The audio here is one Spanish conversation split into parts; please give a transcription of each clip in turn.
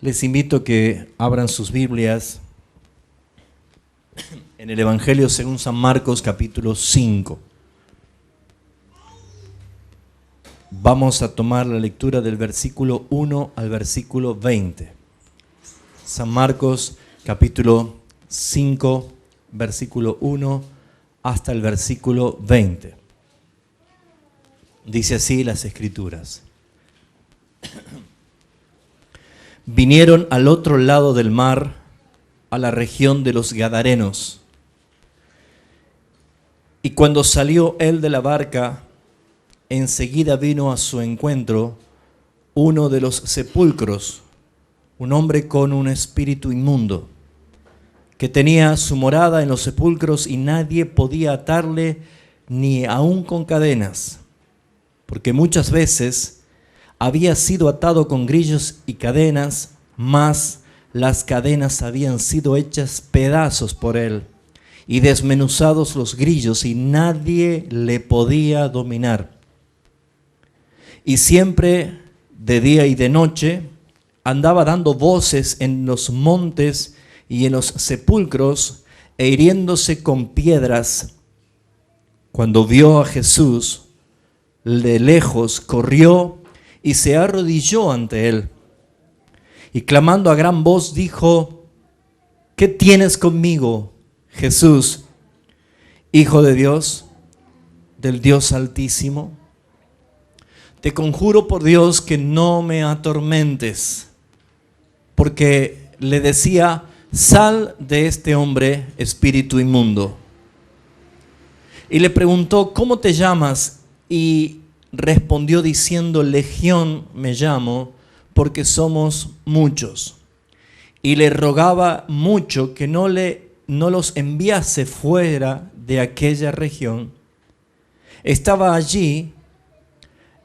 Les invito a que abran sus Biblias en el Evangelio según San Marcos, capítulo 5. Vamos a tomar la lectura del versículo 1 al versículo 20. San Marcos, capítulo 5, versículo 1 hasta el versículo 20. Dice así las Escrituras. Vinieron al otro lado del mar, a la región de los Gadarenos. Y cuando salió él de la barca, enseguida vino a su encuentro uno de los sepulcros, un hombre con un espíritu inmundo, que tenía su morada en los sepulcros y nadie podía atarle ni aun con cadenas, porque muchas veces había sido atado con grillos y cadenas, mas las cadenas habían sido hechas pedazos por él y desmenuzados los grillos y nadie le podía dominar. Y siempre de día y de noche andaba dando voces en los montes y en los sepulcros e hiriéndose con piedras. Cuando vio a Jesús, de lejos corrió y se arrodilló ante él. Y clamando a gran voz dijo: ¿Qué tienes conmigo, Jesús, Hijo de Dios, del Dios Altísimo? Te conjuro por Dios que no me atormentes. Porque le decía: sal de este hombre, espíritu inmundo. Y le preguntó: ¿cómo te llamas? Y respondió diciendo: Legión me llamo, porque somos muchos. Y le rogaba mucho que no los enviase fuera de aquella región. Estaba allí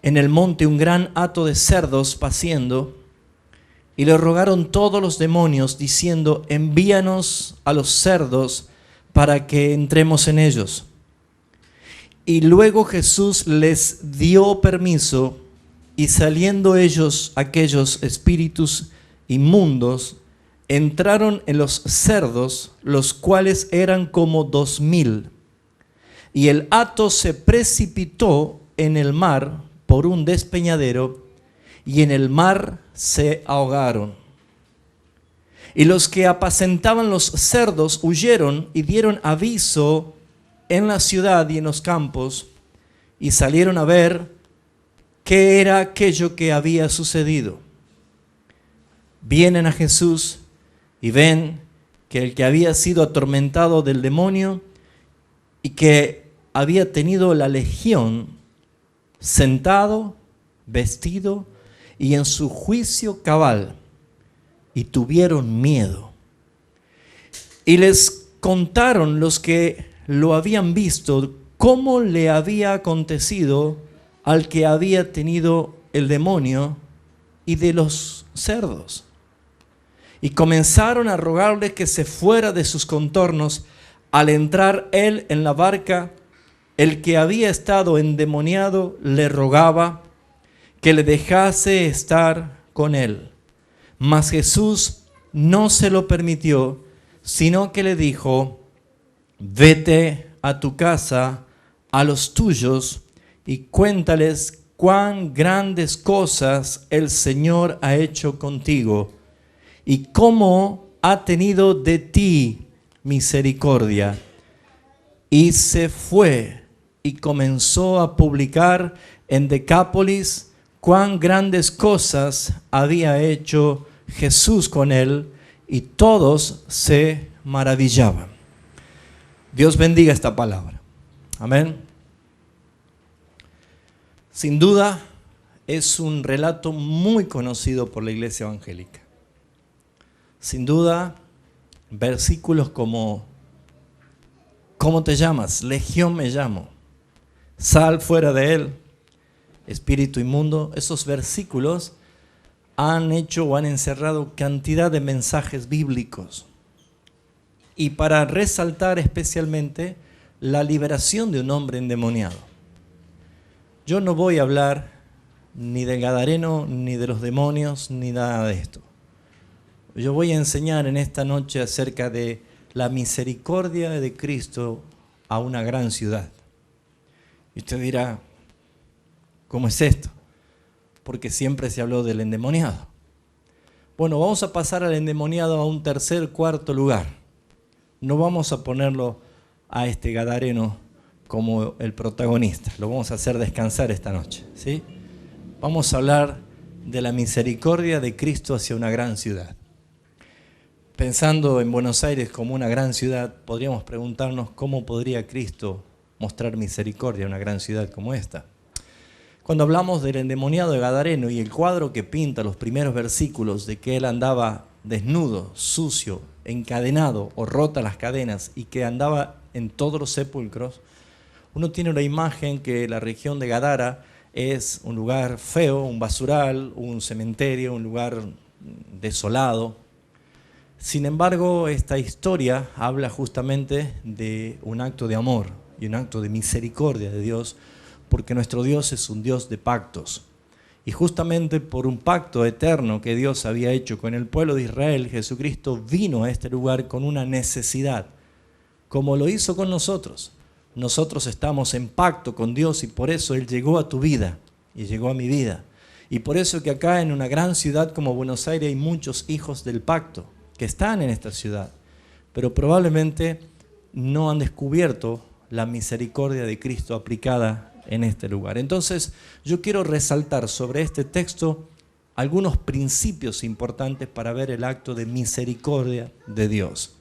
en el monte un gran hato de cerdos paciendo, y le rogaron todos los demonios, diciendo: envíanos a los cerdos para que entremos en ellos. Y luego Jesús les dio permiso, y saliendo ellos, aquellos espíritus inmundos, entraron en los cerdos, los cuales eran como 2000. Y el hato se precipitó en el mar por un despeñadero, y en el mar se ahogaron. Y los que apacentaban los cerdos huyeron y dieron aviso en la ciudad y en los campos, y salieron a ver qué era aquello que había sucedido. Vienen a Jesús y ven que el que había sido atormentado del demonio y que había tenido la legión, sentado, vestido y en su juicio cabal, y tuvieron miedo. Y les contaron los que lo habían visto cómo le había acontecido al que había tenido el demonio y de los cerdos. Y comenzaron a rogarle que se fuera de sus contornos. Al entrar él en la barca, el que había estado endemoniado le rogaba que le dejase estar con él. Mas Jesús no se lo permitió, sino que le dijo: vete a tu casa, a los tuyos, y cuéntales cuán grandes cosas el Señor ha hecho contigo, y cómo ha tenido de ti misericordia. Y se fue y comenzó a publicar en Decápolis cuán grandes cosas había hecho Jesús con él, y todos se maravillaban. Dios bendiga esta palabra. Amén. Sin duda, es un relato muy conocido por la Iglesia evangélica. Sin duda, versículos como: ¿cómo te llamas? Legión me llamo. Sal fuera de él, espíritu inmundo. Esos versículos han hecho o han encerrado cantidad de mensajes bíblicos. Y para resaltar especialmente la liberación de un hombre endemoniado. Yo no voy a hablar ni del Gadareno, ni de los demonios, ni nada de esto. Yo voy a enseñar en esta noche acerca de la misericordia de Cristo a una gran ciudad. Y usted dirá, ¿cómo es esto? Porque siempre se habló del endemoniado. Bueno, vamos a pasar al endemoniado a un tercer, cuarto lugar. No vamos a ponerlo a este gadareno como el protagonista. Lo vamos a hacer descansar esta noche, ¿sí? Vamos a hablar de la misericordia de Cristo hacia una gran ciudad. Pensando en Buenos Aires como una gran ciudad, podríamos preguntarnos cómo podría Cristo mostrar misericordia a una gran ciudad como esta. Cuando hablamos del endemoniado de Gadareno y el cuadro que pinta los primeros versículos de que él andaba desnudo, sucio, encadenado o rota las cadenas y que andaba en todos los sepulcros, uno tiene una imagen que la región de Gadara es un lugar feo, un basural, un cementerio, un lugar desolado. Sin embargo, esta historia habla justamente de un acto de amor y un acto de misericordia de Dios, porque nuestro Dios es un Dios de pactos. Y justamente por un pacto eterno que Dios había hecho con el pueblo de Israel, Jesucristo vino a este lugar con una necesidad, como lo hizo con nosotros. Nosotros estamos en pacto con Dios y por eso Él llegó a tu vida y llegó a mi vida. Y por eso que acá en una gran ciudad como Buenos Aires hay muchos hijos del pacto que están en esta ciudad, pero probablemente no han descubierto la misericordia de Cristo aplicada en este lugar. Entonces, yo quiero resaltar sobre este texto algunos principios importantes para ver el acto de misericordia de Dios.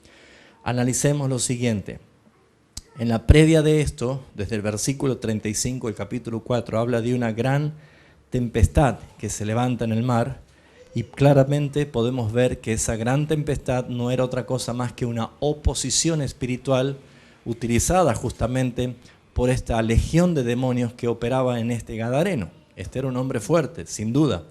Analicemos lo siguiente. En la previa de esto, desde el versículo 35 del capítulo 4, habla de una gran tempestad que se levanta en el mar y claramente podemos ver que esa gran tempestad no era otra cosa más que una oposición espiritual utilizada justamente por esta legión de demonios que operaba en este gadareno. Este era un hombre fuerte, sin duda.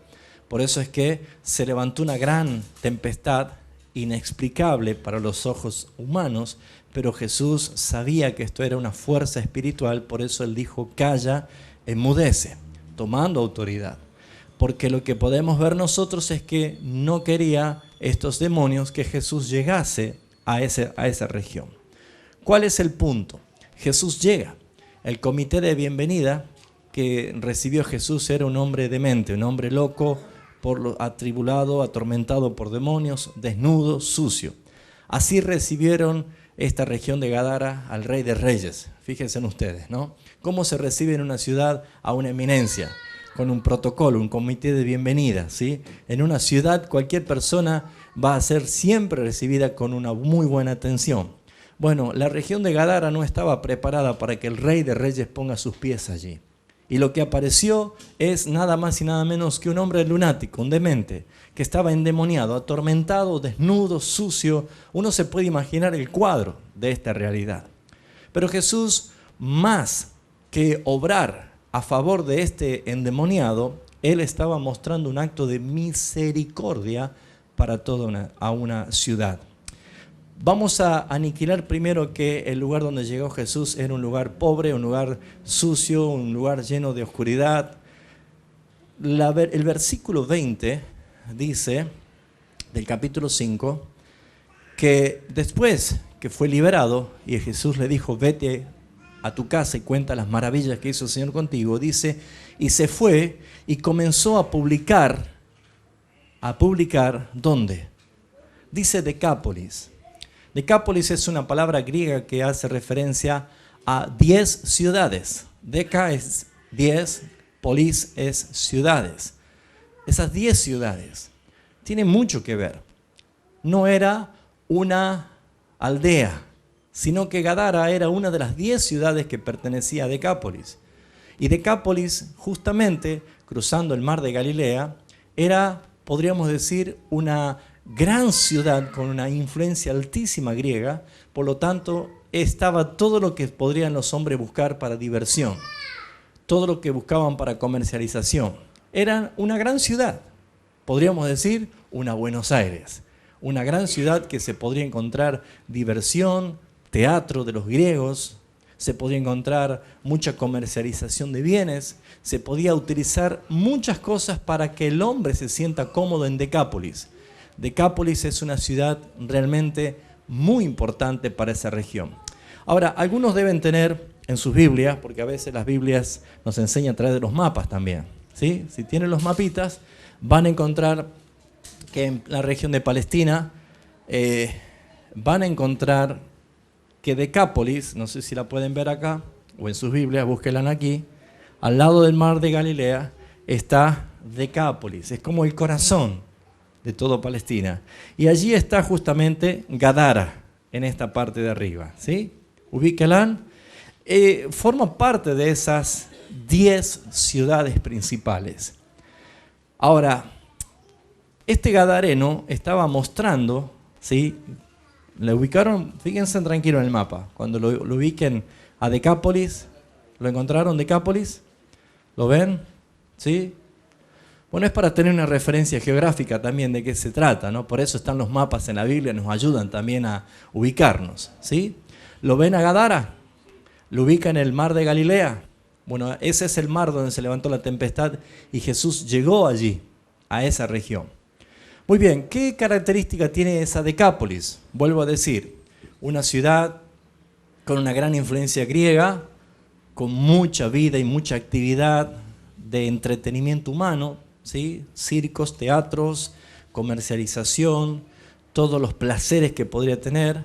Por eso es que se levantó una gran tempestad inexplicable para los ojos humanos, pero Jesús sabía que esto era una fuerza espiritual, por eso Él dijo, calla, enmudece, tomando autoridad. Porque lo que podemos ver nosotros es que no quería estos demonios que Jesús llegase a esa región. ¿Cuál es el punto? Jesús llega. El comité de bienvenida que recibió Jesús era un hombre demente, un hombre loco, atribulado, atormentado por demonios, desnudo, sucio. Así recibieron esta región de Gadara al Rey de Reyes. Fíjense en ustedes, ¿no? ¿Cómo se recibe en una ciudad a una eminencia? Con un protocolo, un comité de bienvenida, ¿sí? En una ciudad cualquier persona va a ser siempre recibida con una muy buena atención. Bueno, la región de Gadara no estaba preparada para que el Rey de Reyes ponga sus pies allí. Y lo que apareció es nada más y nada menos que un hombre lunático, un demente, que estaba endemoniado, atormentado, desnudo, sucio. Uno se puede imaginar el cuadro de esta realidad. Pero Jesús, más que obrar a favor de este endemoniado, Él estaba mostrando un acto de misericordia para toda una ciudad. Vamos a aniquilar primero que el lugar donde llegó Jesús era un lugar pobre, un lugar sucio, un lugar lleno de oscuridad. El versículo 20 dice, del capítulo 5, que después que fue liberado y Jesús le dijo, vete a tu casa y cuenta las maravillas que hizo el Señor contigo, dice, y se fue y comenzó a publicar, ¿dónde? Dice Decápolis. Decápolis es una palabra griega que hace referencia a 10 ciudades. Deca es 10, polis es ciudades. Esas 10 ciudades tienen mucho que ver. No era una aldea, sino que Gadara era una de las 10 ciudades que pertenecía a Decápolis. Y Decápolis, justamente cruzando el mar de Galilea, era, podríamos decir, una gran ciudad con una influencia altísima griega, por lo tanto estaba todo lo que podrían los hombres buscar para diversión, todo lo que buscaban para comercialización. Era una gran ciudad, podríamos decir una Buenos Aires, una gran ciudad que se podría encontrar diversión, teatro de los griegos, se podía encontrar mucha comercialización de bienes, se podía utilizar muchas cosas para que el hombre se sienta cómodo en Decápolis. Decápolis es una ciudad realmente muy importante para esa región. Ahora, algunos deben tener en sus Biblias, porque a veces las Biblias nos enseñan a través de los mapas también, ¿sí? Si tienen los mapitas, van a encontrar que en la región de Palestina van a encontrar que Decápolis, no sé si la pueden ver acá, o en sus Biblias, búsquenla aquí, al lado del mar de Galilea está Decápolis, es como el corazón de toda Palestina. Y allí está justamente Gadara, en esta parte de arriba, ¿sí? Ubíquenla. Forma parte de esas 10 ciudades principales. Ahora, este gadareno estaba mostrando, ¿sí? ¿Le ubicaron? Fíjense tranquilo en el mapa. Cuando lo ubiquen a Decápolis, ¿lo encontraron Decápolis? ¿Lo ven? ¿Sí? Bueno, es para tener una referencia geográfica también de qué se trata, ¿no? Por eso están los mapas en la Biblia, nos ayudan también a ubicarnos, ¿sí? ¿Lo ven a Gadara? ¿Lo ubican en el mar de Galilea? Bueno, ese es el mar donde se levantó la tempestad y Jesús llegó allí, a esa región. Muy bien, ¿qué característica tiene esa Decápolis? Vuelvo a decir, una ciudad con una gran influencia griega, con mucha vida y mucha actividad de entretenimiento humano, ¿sí? Circos, teatros, comercialización, todos los placeres que podría tener,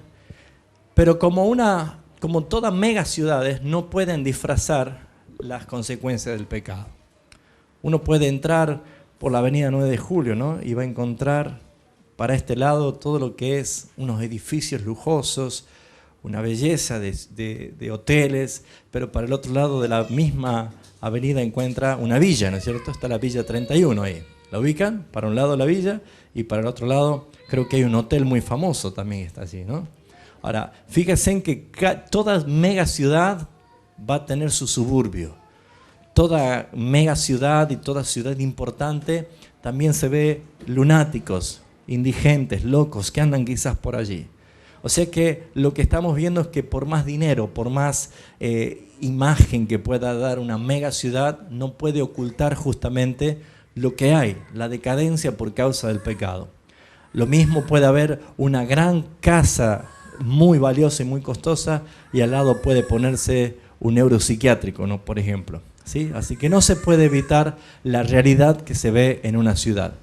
pero como todas mega ciudades no pueden disfrazar las consecuencias del pecado. Uno puede entrar por la avenida 9 de Julio, ¿no? Y va a encontrar para este lado todo lo que es unos edificios lujosos, una belleza de hoteles, pero para el otro lado de la misma avenida encuentra una villa, ¿no es cierto? Está la Villa 31 ahí. ¿La ubican? Para un lado la villa y para el otro lado creo que hay un hotel muy famoso también está allí, ¿no? Ahora, fíjense en que toda mega ciudad va a tener su suburbio. Toda mega ciudad y toda ciudad importante también se ve lunáticos, indigentes, locos que andan quizás por allí. O sea que lo que estamos viendo es que por más dinero, por más imagen que pueda dar una mega ciudad, no puede ocultar justamente lo que hay, la decadencia por causa del pecado. Lo mismo puede haber una gran casa muy valiosa y muy costosa y al lado puede ponerse un neuropsiquiátrico, ¿no? Por ejemplo, ¿sí? Así que no se puede evitar la realidad que se ve en una ciudad.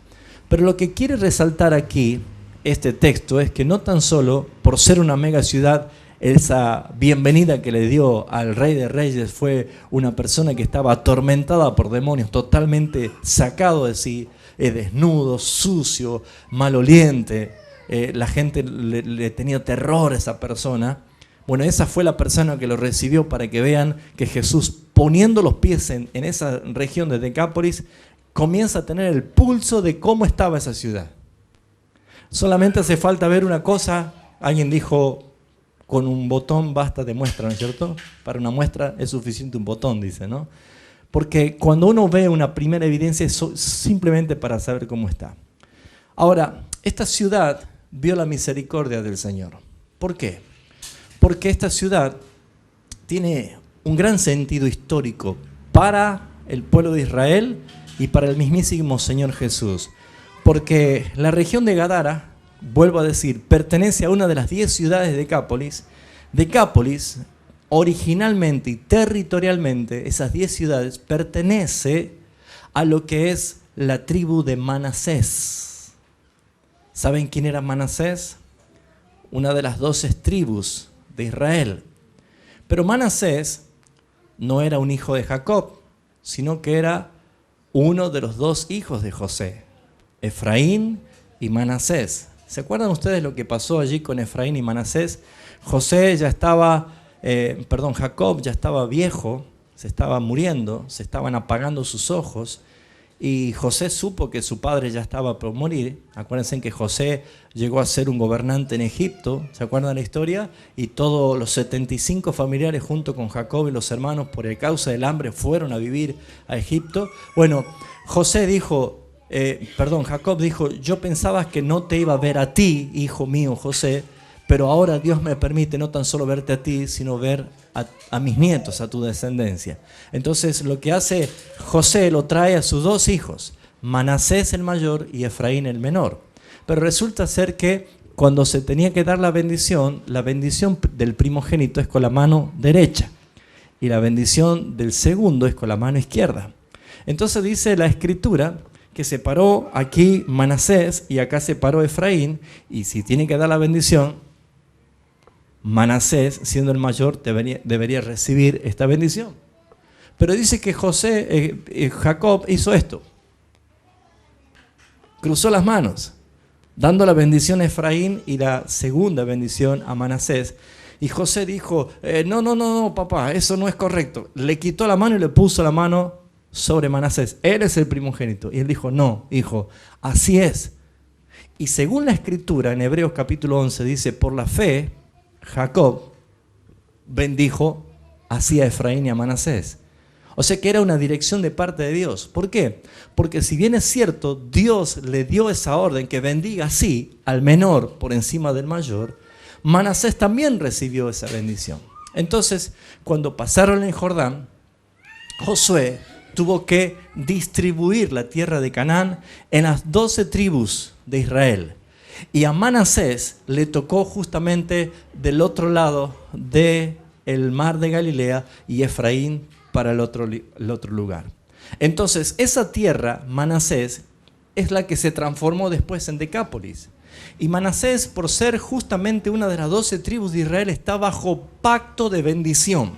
Pero lo que quiere resaltar aquí este texto es que no tan solo por ser una mega ciudad, esa bienvenida que le dio al Rey de Reyes fue una persona que estaba atormentada por demonios, totalmente sacado de sí, desnudo, sucio, maloliente. La gente le tenía terror a esa persona. Bueno, esa fue la persona que lo recibió para que vean que Jesús, poniendo los pies en esa región de Decápolis, comienza a tener el pulso de cómo estaba esa ciudad. Solamente hace falta ver una cosa. Alguien dijo, con un botón basta de muestra, ¿no es cierto? Para una muestra es suficiente un botón, dice, ¿no? Porque cuando uno ve una primera evidencia es simplemente para saber cómo está. Ahora, esta ciudad vio la misericordia del Señor. ¿Por qué? Porque esta ciudad tiene un gran sentido histórico para el pueblo de Israel y para el mismísimo Señor Jesús. Porque la región de Gadara, vuelvo a decir, pertenece a una de las 10 ciudades de Decápolis. Decápolis, originalmente y territorialmente, esas 10 ciudades, pertenece a lo que es la tribu de Manasés. ¿Saben quién era Manasés? Una de las 12 tribus de Israel. Pero Manasés no era un hijo de Jacob, sino que era uno de los 2 hijos de José, Efraín y Manasés. ¿Se acuerdan ustedes lo que pasó allí con Efraín y Manasés? Jacob ya estaba viejo, se estaba muriendo, se estaban apagando sus ojos y José supo que su padre ya estaba por morir. Acuérdense que José llegó a ser un gobernante en Egipto, ¿se acuerdan la historia? Y todos los 75 familiares junto con Jacob y los hermanos por causa del hambre fueron a vivir a Egipto. Bueno, Jacob dijo, yo pensaba que no te iba a ver a ti, hijo mío José, pero ahora Dios me permite no tan solo verte a ti, sino ver a mis nietos, a tu descendencia. Entonces lo que hace José lo trae a sus 2 hijos, Manasés el mayor y Efraín el menor. Pero resulta ser que cuando se tenía que dar la bendición del primogénito es con la mano derecha y la bendición del segundo es con la mano izquierda. Entonces dice la Escritura que se paró aquí Manasés y acá se paró Efraín, y si tiene que dar la bendición, Manasés, siendo el mayor, debería recibir esta bendición. Pero dice que Jacob hizo esto. Cruzó las manos, dando la bendición a Efraín y la segunda bendición a Manasés. Y José dijo, no, papá, eso no es correcto. Le quitó la mano y le puso la mano sobre Manasés. Él es el primogénito. Y él dijo, no, hijo, así es. Y según la Escritura, en Hebreos capítulo 11, dice, por la fe, Jacob bendijo así a Efraín y a Manasés. O sea que era una dirección de parte de Dios. ¿Por qué? Porque si bien es cierto, Dios le dio esa orden que bendiga así al menor por encima del mayor, Manasés también recibió esa bendición. Entonces, cuando pasaron el Jordán, Josué tuvo que distribuir la tierra de Canaán en las 12 tribus de Israel. Y a Manasés le tocó justamente del otro lado del mar de Galilea y Efraín para el otro lugar. Entonces, esa tierra, Manasés, es la que se transformó después en Decápolis. Y Manasés, por ser justamente una de las 12 tribus de Israel, está bajo pacto de bendición.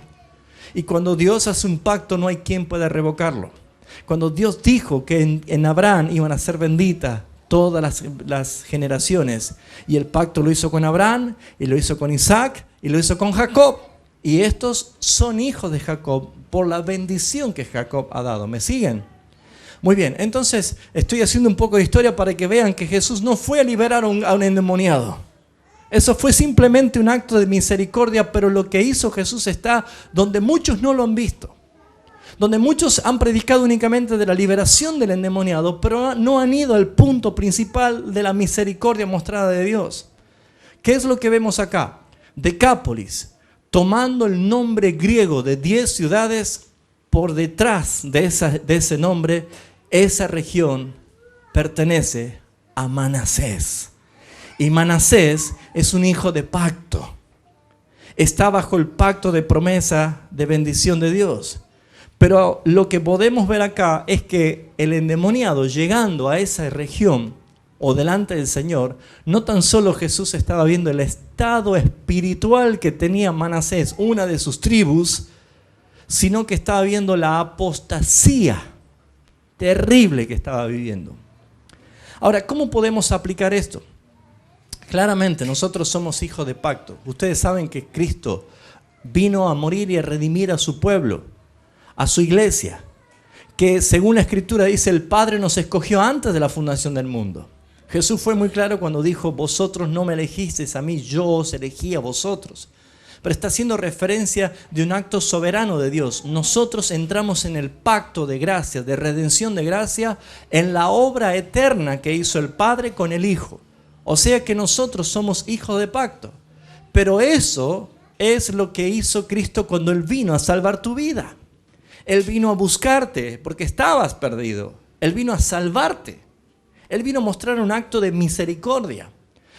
Y cuando Dios hace un pacto, no hay quien pueda revocarlo. Cuando Dios dijo que en Abraham iban a ser benditas todas las generaciones, y el pacto lo hizo con Abraham, y lo hizo con Isaac, y lo hizo con Jacob. Y estos son hijos de Jacob por la bendición que Jacob ha dado. ¿Me siguen? Muy bien, entonces estoy haciendo un poco de historia para que vean que Jesús no fue a liberar a un endemoniado. Eso fue simplemente un acto de misericordia, pero lo que hizo Jesús está donde muchos no lo han visto. Donde muchos han predicado únicamente de la liberación del endemoniado, pero no han ido al punto principal de la misericordia mostrada de Dios. ¿Qué es lo que vemos acá? Decápolis, tomando el nombre griego de 10 ciudades, por detrás de ese nombre, esa región pertenece a Manasés. Y Manasés es un hijo de pacto. Está bajo el pacto de promesa de bendición de Dios. Pero lo que podemos ver acá es que el endemoniado, llegando a esa región o delante del Señor, no tan solo Jesús estaba viendo el estado espiritual que tenía Manasés, una de sus tribus, sino que estaba viendo la apostasía terrible que estaba viviendo. Ahora, ¿cómo podemos aplicar esto? Claramente, nosotros somos hijos de pacto. Ustedes saben que Cristo vino a morir y a redimir a su pueblo, a su iglesia, que según la Escritura dice, el Padre nos escogió antes de la fundación del mundo. Jesús fue muy claro cuando dijo, vosotros no me elegisteis a mí, yo os elegí a vosotros. Pero está haciendo referencia de un acto soberano de Dios. Nosotros entramos en el pacto de gracia, de redención de gracia, en la obra eterna que hizo el Padre con el Hijo. O sea que nosotros somos hijos de pacto. Pero eso es lo que hizo Cristo cuando Él vino a salvar tu vida. Él vino a buscarte porque estabas perdido. Él vino a salvarte. Él vino a mostrar un acto de misericordia.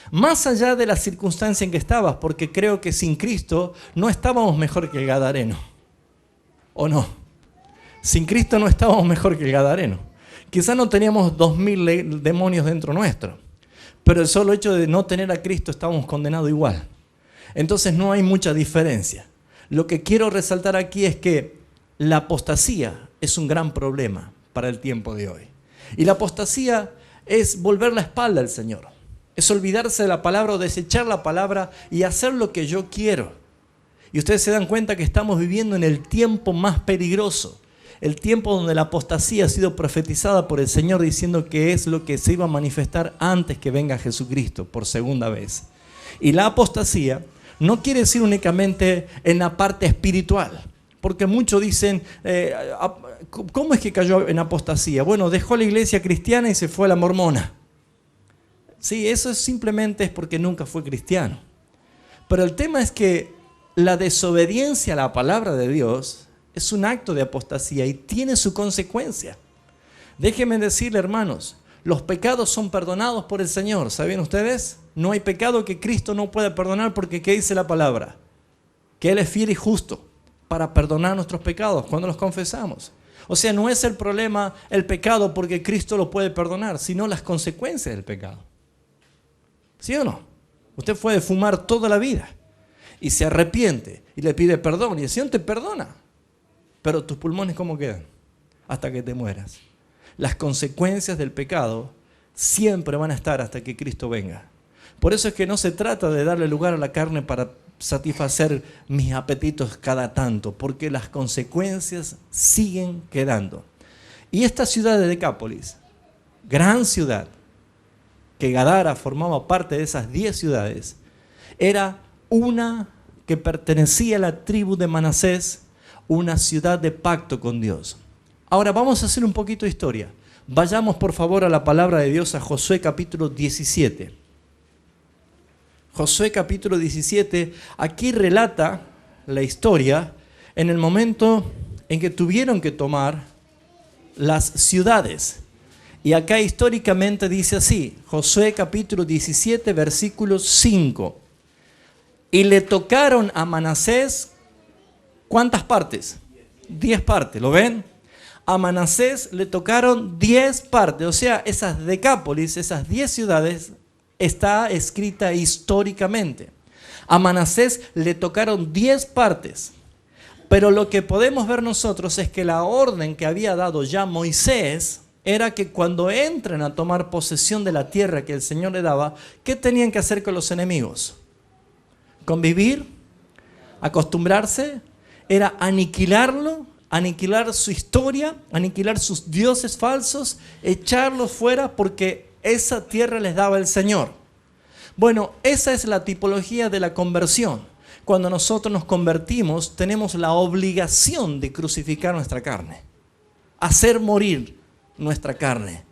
Más allá de la circunstancia en que estabas, porque creo que sin Cristo no estábamos mejor que el Gadareno. ¿O no? Sin Cristo no estábamos mejor que el Gadareno. Quizás no teníamos 2000 demonios dentro nuestro, pero el solo hecho de no tener a Cristo estábamos condenados igual. Entonces no hay mucha diferencia. Lo que quiero resaltar aquí es que la apostasía es un gran problema para el tiempo de hoy. Y la apostasía es volver la espalda al Señor. Es olvidarse de la palabra o desechar la palabra y hacer lo que yo quiero. Y ustedes se dan cuenta que estamos viviendo en el tiempo más peligroso. El tiempo donde la apostasía ha sido profetizada por el Señor diciendo que es lo que se iba a manifestar antes que venga Jesucristo por segunda vez. Y la apostasía no quiere decir únicamente en la parte espiritual. Porque muchos dicen, ¿cómo es que cayó en apostasía? Bueno, dejó la iglesia cristiana y se fue a la mormona. Sí, eso simplemente es porque nunca fue cristiano. Pero el tema es que la desobediencia a la palabra de Dios es un acto de apostasía y tiene su consecuencia. Déjenme decirle, hermanos, Los pecados son perdonados por el Señor. ¿Sabían ustedes? No hay pecado que Cristo no pueda perdonar porque ¿qué dice la palabra? Que Él es fiel y justo para perdonar nuestros pecados cuando los confesamos. O sea, no es el problema el pecado porque Cristo lo puede perdonar, sino las consecuencias del pecado. ¿Sí o no? Usted puede fumar toda la vida y se arrepiente y le pide perdón y el Señor te perdona. Pero tus pulmones, ¿cómo quedan? Hasta que te mueras. Las consecuencias del pecado siempre van a estar hasta que Cristo venga. Por eso es que no se trata de darle lugar a la carne para satisfacer mis apetitos cada tanto, porque las consecuencias siguen quedando. Y esta ciudad de Decápolis, gran ciudad, que Gadara formaba parte de esas 10 ciudades, era una que pertenecía a la tribu de Manasés, una ciudad de pacto con Dios. Ahora vamos a hacer un poquito de historia. Vayamos por favor a la palabra de Dios, a Josué capítulo 17. Josué capítulo 17, aquí relata la historia en el momento en que tuvieron que tomar las ciudades. Y acá históricamente dice así, Josué capítulo 17, versículo 5. Y le tocaron a Manasés, ¿cuántas partes? 10 partes, ¿lo ven? A Manasés le tocaron 10 partes, o sea, esas Decápolis, esas 10 ciudades, está escrita históricamente. A Manasés le tocaron 10 partes, pero lo que podemos ver nosotros es que la orden que había dado ya Moisés era que cuando entren a tomar posesión de la tierra que el Señor le daba, ¿qué tenían que hacer con los enemigos? Convivir, acostumbrarse, era aniquilarlo, aniquilar su historia, aniquilar sus dioses falsos, echarlos fuera porque esa tierra les daba el Señor. Bueno, esa es la tipología de la conversión. Cuando nosotros nos convertimos, tenemos la obligación de crucificar nuestra carne, hacer morir nuestra carne.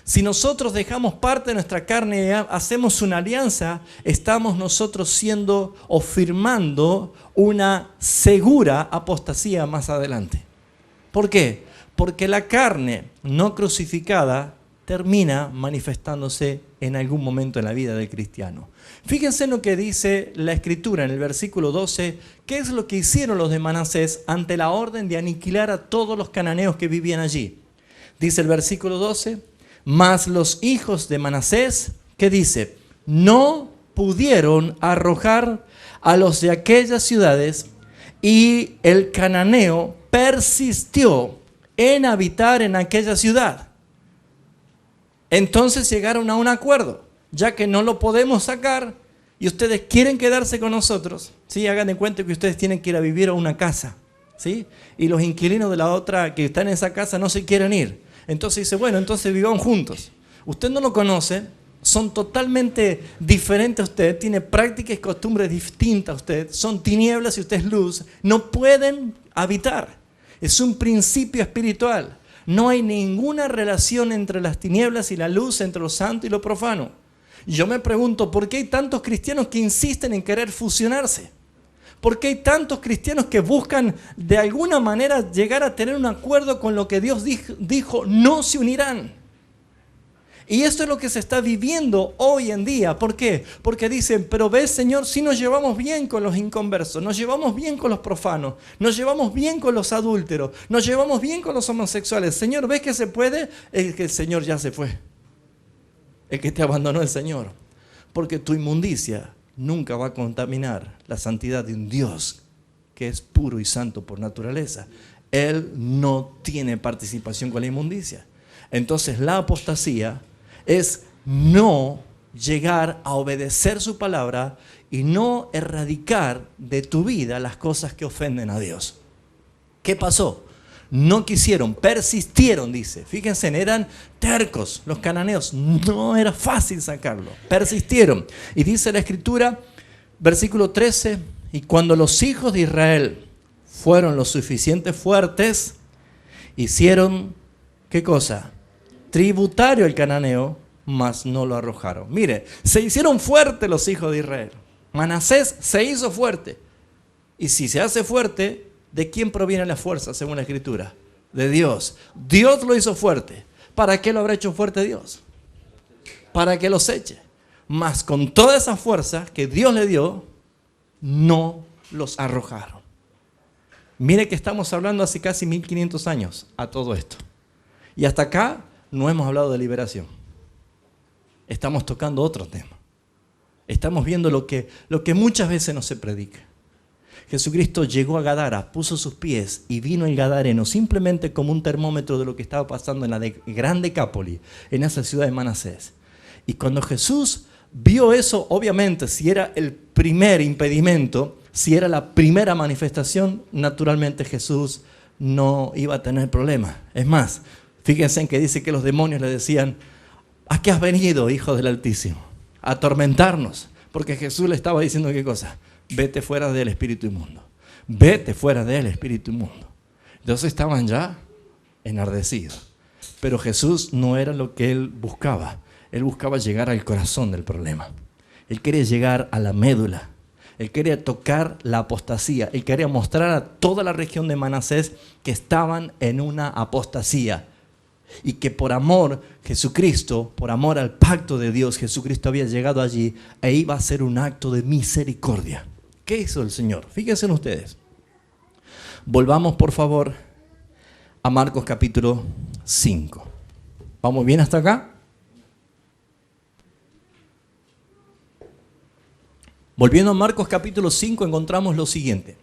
Si nosotros dejamos parte de nuestra carne y hacemos una alianza, estamos nosotros siendo o firmando una segura apostasía más adelante. ¿Por qué? Porque la carne no crucificada termina manifestándose en algún momento en la vida del cristiano. Fíjense en lo que dice la Escritura en el versículo 12, qué es lo que hicieron los de Manasés ante la orden de aniquilar a todos los cananeos que vivían allí. Dice el versículo 12, mas los hijos de Manasés, ¿qué dice? No pudieron arrojar a los de aquellas ciudades y el cananeo persistió en habitar en aquella ciudad. Entonces llegaron a un acuerdo, ya que no lo podemos sacar y ustedes quieren quedarse con nosotros, ¿sí? Hagan de cuenta que ustedes tienen que ir a vivir a una casa, ¿sí? Y los inquilinos de la otra que están en esa casa no se quieren ir. Entonces dice, bueno, entonces vivamos juntos. Usted no lo conoce, son totalmente diferentes a usted, tiene prácticas y costumbres distintas a usted, son tinieblas y usted es luz, no pueden habitar. Es un principio espiritual. No hay ninguna relación entre las tinieblas y la luz, entre lo santo y lo profano. Yo me pregunto, ¿por qué hay tantos cristianos que insisten en querer fusionarse? ¿Por qué hay tantos cristianos que buscan de alguna manera llegar a tener un acuerdo con lo que Dios dijo, no se unirán? Y esto es lo que se está viviendo hoy en día. ¿Por qué? Porque dicen, pero ves, Señor, si nos llevamos bien con los inconversos, nos llevamos bien con los profanos, nos llevamos bien con los adúlteros, nos llevamos bien con los homosexuales. Señor, ¿ves que se puede? Es que el Señor ya se fue. Es que te abandonó el Señor. Porque tu inmundicia nunca va a contaminar la santidad de un Dios que es puro y santo por naturaleza. Él no tiene participación con la inmundicia. Entonces la apostasía es no llegar a obedecer su palabra y no erradicar de tu vida las cosas que ofenden a Dios. ¿Qué pasó? No quisieron, persistieron, dice. Fíjense, eran tercos los cananeos. No era fácil sacarlo. Persistieron. Y dice la Escritura, versículo 13, y cuando los hijos de Israel fueron lo suficiente fuertes, hicieron, ¿qué cosa? Tributario el cananeo, mas no lo arrojaron. Mire, se hicieron fuertes los hijos de Israel. Manasés se hizo fuerte. Y si se hace fuerte, ¿de quién proviene la fuerza según la Escritura? De Dios. Dios lo hizo fuerte. ¿Para qué lo habrá hecho fuerte Dios? para que los eche. Mas con toda esa fuerza que Dios le dio, no los arrojaron. Mire que estamos hablando hace casi 1500 años a todo esto. Y hasta acá no hemos hablado de liberación. Estamos tocando otro tema. Estamos viendo lo que muchas veces no se predica. Jesucristo llegó a Gadara, puso sus pies y vino el gadareno simplemente como un termómetro de lo que estaba pasando en la gran Decápolis, en esa ciudad de Manasés. Y cuando Jesús vio eso, obviamente, si era el primer impedimento, si era la primera manifestación, naturalmente Jesús no iba a tener problema. Es más, fíjense en que dice que los demonios le decían: ¿a qué has venido, hijo del Altísimo? A atormentarnos. Porque Jesús le estaba diciendo, ¿qué cosa? Vete fuera del espíritu inmundo. Vete fuera del espíritu inmundo. Entonces estaban ya enardecidos. Pero Jesús no era lo que él buscaba. Él buscaba llegar al corazón del problema. Él quería llegar a la médula. Él quería tocar la apostasía. Él quería mostrar a toda la región de Manasés que estaban en una apostasía. Y que por amor Jesucristo, por amor al pacto de Dios, Jesucristo había llegado allí e iba a hacer un acto de misericordia. ¿Qué hizo el Señor? Fíjense ustedes. Volvamos por favor a Marcos capítulo 5. ¿Vamos bien hasta acá? Volviendo a Marcos capítulo 5 encontramos lo siguiente.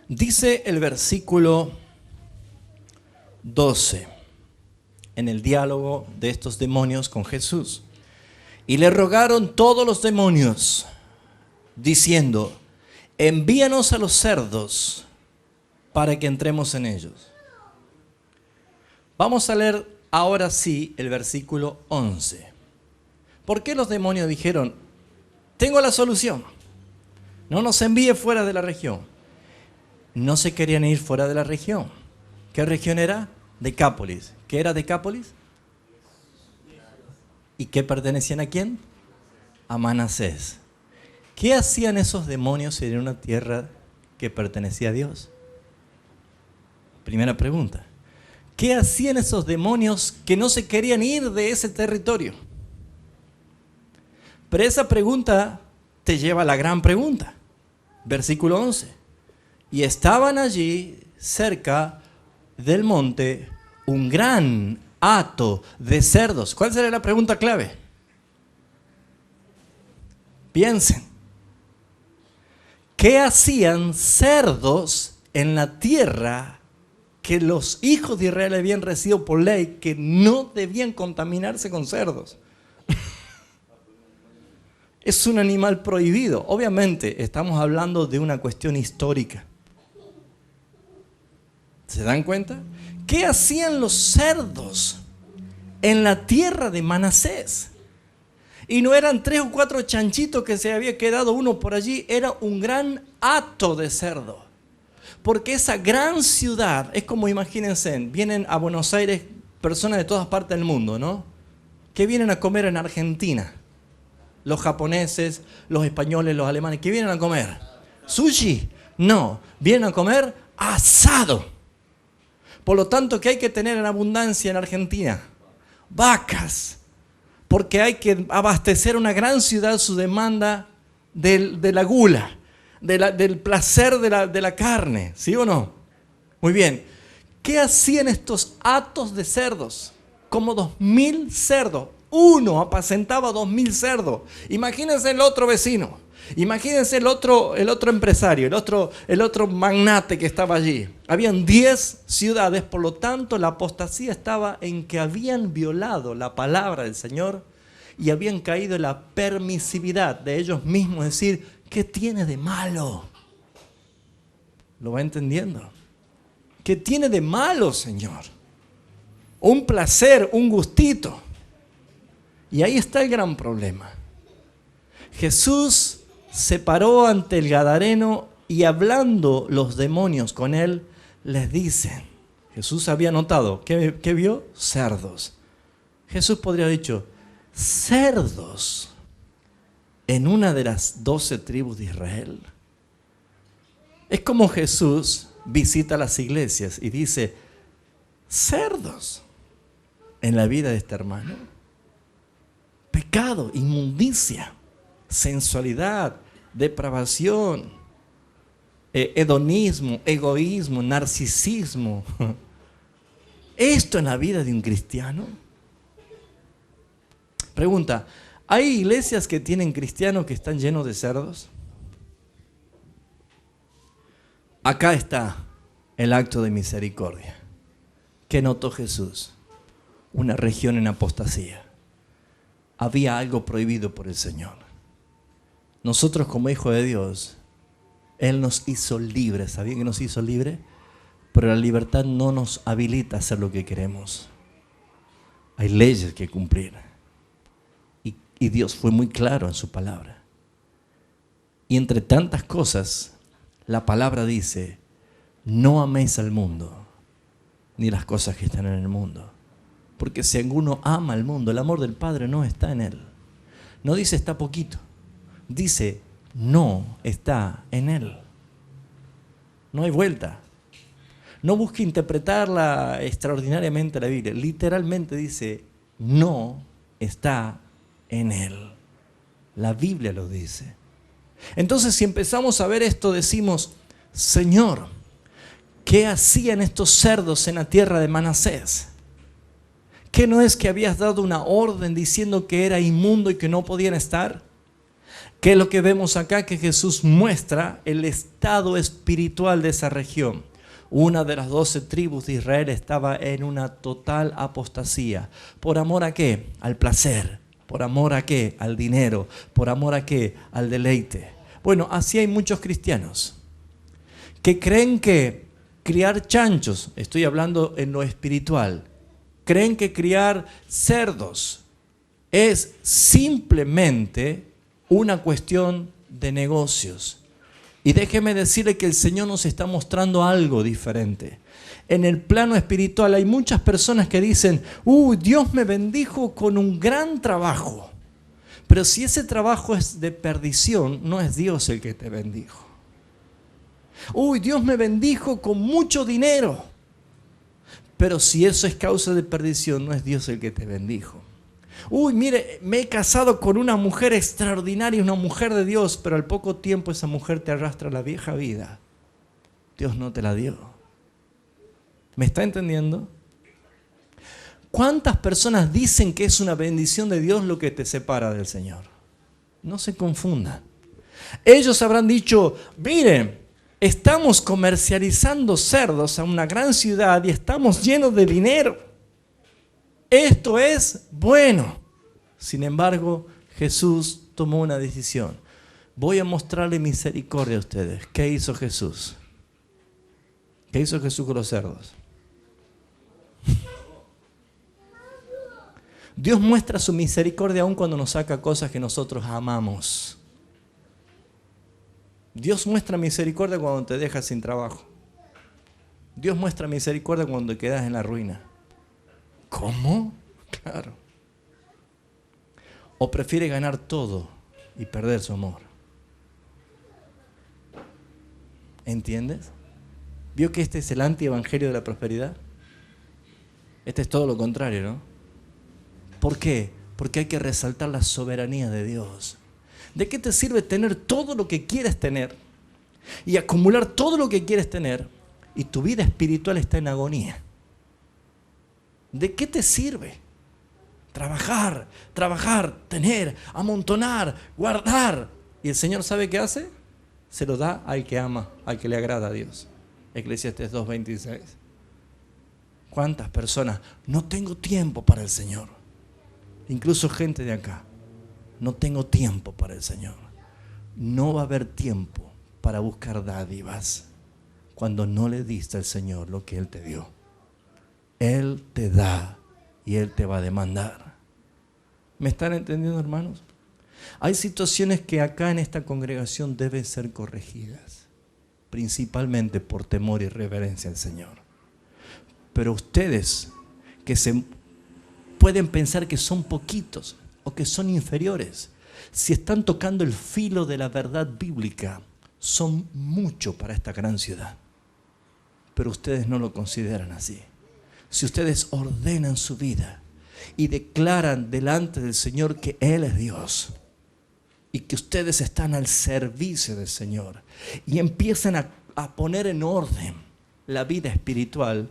Dice el versículo 12, en el diálogo de estos demonios con Jesús. Y le rogaron todos los demonios, diciendo: envíanos a los cerdos para que entremos en ellos. Vamos a leer ahora sí el versículo 11. ¿Por qué los demonios dijeron: tengo la solución, no nos envíe fuera de la región? No se querían ir fuera de la región. ¿Qué región era? Decápolis. ¿Qué era Decápolis? ¿Y qué pertenecían a quién? A Manasés. ¿Qué hacían esos demonios en una tierra que pertenecía a Dios? Primera pregunta. ¿Qué hacían esos demonios que no se querían ir de ese territorio? Pero esa pregunta te lleva a la gran pregunta. Versículo 11. Y estaban allí, cerca del monte, un gran hato de cerdos. ¿Cuál sería la pregunta clave? Piensen. ¿Qué hacían cerdos en la tierra que los hijos de Israel habían recibido por ley que no debían contaminarse con cerdos? Es un animal prohibido. Obviamente estamos hablando de una cuestión histórica. ¿Se dan cuenta? ¿Qué hacían los cerdos en la tierra de Manasés? Y no eran 3 o 4 chanchitos que se había quedado uno por allí, era un gran hato de cerdo. Porque esa gran ciudad, es como imagínense, vienen a Buenos Aires personas de todas partes del mundo, ¿no? Que vienen a comer en Argentina. Los japoneses, los españoles, los alemanes, ¿qué vienen a comer? ¿Sushi? No, vienen a comer asado. Por lo tanto, ¿qué hay que tener en abundancia en Argentina? Vacas. Porque hay que abastecer una gran ciudad su demanda de la gula, del placer de la carne. ¿Sí o no? Muy bien. ¿Qué hacían estos hatos de cerdos? Como 2000 cerdos. Uno apacentaba 2000 cerdos. Imagínense el otro vecino. Imagínense el otro empresario, el otro magnate que estaba allí. Habían 10 ciudades, por lo tanto la apostasía estaba en que habían violado la palabra del Señor y habían caído en la permisividad de ellos mismos, decir, ¿qué tiene de malo? ¿Lo va entendiendo? ¿Qué tiene de malo, Señor? Un placer, un gustito. Y ahí está el gran problema. Jesús se paró ante el gadareno y hablando los demonios con él, les dicen, Jesús había notado, ¿qué vio? Cerdos. Jesús podría haber dicho, cerdos en una de las 12 tribus de Israel. Es como Jesús visita las iglesias y dice, cerdos en la vida de este hermano. Pecado, inmundicia, sensualidad, depravación, hedonismo, egoísmo, narcisismo. ¿Esto en la vida de un cristiano? Pregunta, ¿hay iglesias que tienen cristianos que están llenos de cerdos? Acá está el acto de misericordia. ¿Qué notó Jesús? Una región en apostasía. Había algo prohibido por el Señor. Nosotros como hijos de Dios, Él nos hizo libres. ¿Sabían que nos hizo libres? Pero la libertad no nos habilita a hacer lo que queremos. Hay leyes que cumplir. Y Dios fue muy claro en su palabra. Y entre tantas cosas, la palabra dice, no améis al mundo, ni las cosas que están en el mundo. Porque si alguno ama al mundo, el amor del Padre no está en él. No dice está poquito, dice no está en él. No hay vuelta. No busque interpretarla extraordinariamente la Biblia. Literalmente dice no está en él. La Biblia lo dice. Entonces, si empezamos a ver esto, decimos, Señor, ¿qué hacían estos cerdos en la tierra de Manasés? ¿Qué no es que habías dado una orden diciendo que era inmundo y que no podían estar? ¿Qué es lo que vemos acá? Que Jesús muestra el estado espiritual de esa región. Una de las 12 tribus de Israel estaba en una total apostasía. ¿Por amor a qué? Al placer. ¿Por amor a qué? Al dinero. ¿Por amor a qué? Al deleite. Bueno, así hay muchos cristianos que creen que criar chanchos, estoy hablando en lo espiritual, creen que criar cerdos es simplemente una cuestión de negocios. Y déjeme decirle que el Señor nos está mostrando algo diferente. En el plano espiritual hay muchas personas que dicen, Dios me bendijo con un gran trabajo. Pero si ese trabajo es de perdición, no es Dios el que te bendijo. Dios me bendijo con mucho dinero. Pero si eso es causa de perdición, no es Dios el que te bendijo. Mire, me he casado con una mujer extraordinaria, una mujer de Dios, pero al poco tiempo esa mujer te arrastra a la vieja vida. Dios no te la dio. ¿Me está entendiendo? ¿Cuántas personas dicen que es una bendición de Dios lo que te separa del Señor? No se confundan. Ellos habrán dicho, miren, estamos comercializando cerdos a una gran ciudad y estamos llenos de dinero. Esto es bueno. Sin embargo, Jesús tomó una decisión. Voy a mostrarle misericordia a ustedes. ¿Qué hizo Jesús? ¿Qué hizo Jesús con los cerdos? Dios muestra su misericordia aun cuando nos saca cosas que nosotros amamos. Dios muestra misericordia cuando te dejas sin trabajo. Dios muestra misericordia cuando te quedas en la ruina. ¿Cómo? Claro. O prefiere ganar todo y perder su amor. ¿Entiendes? ¿Vio que este es el antievangelio de la prosperidad? Este es todo lo contrario, ¿no? ¿Por qué? Porque hay que resaltar la soberanía de Dios. ¿De qué te sirve tener todo lo que quieres tener y acumular todo lo que quieres tener y tu vida espiritual está en agonía? ¿De qué te sirve? Trabajar, tener, amontonar, guardar. ¿Y el Señor sabe qué hace? Se lo da al que ama, al que le agrada a Dios. Eclesiastés 2:26. ¿Cuántas personas? No tengo tiempo para el Señor. Incluso gente de acá. No tengo tiempo para el Señor. No va a haber tiempo para buscar dádivas cuando no le diste al Señor lo que Él te dio. Él te da y Él te va a demandar. ¿Me están entendiendo, hermanos? Hay situaciones que acá en esta congregación deben ser corregidas, principalmente por temor y reverencia al Señor. Pero ustedes que se pueden pensar que son poquitos o que son inferiores, si están tocando el filo de la verdad bíblica, son mucho para esta gran ciudad. pero ustedes no lo consideran así. Si ustedes ordenan su vida y declaran delante del Señor que Él es Dios y que ustedes están al servicio del Señor y empiezan a poner en orden la vida espiritual,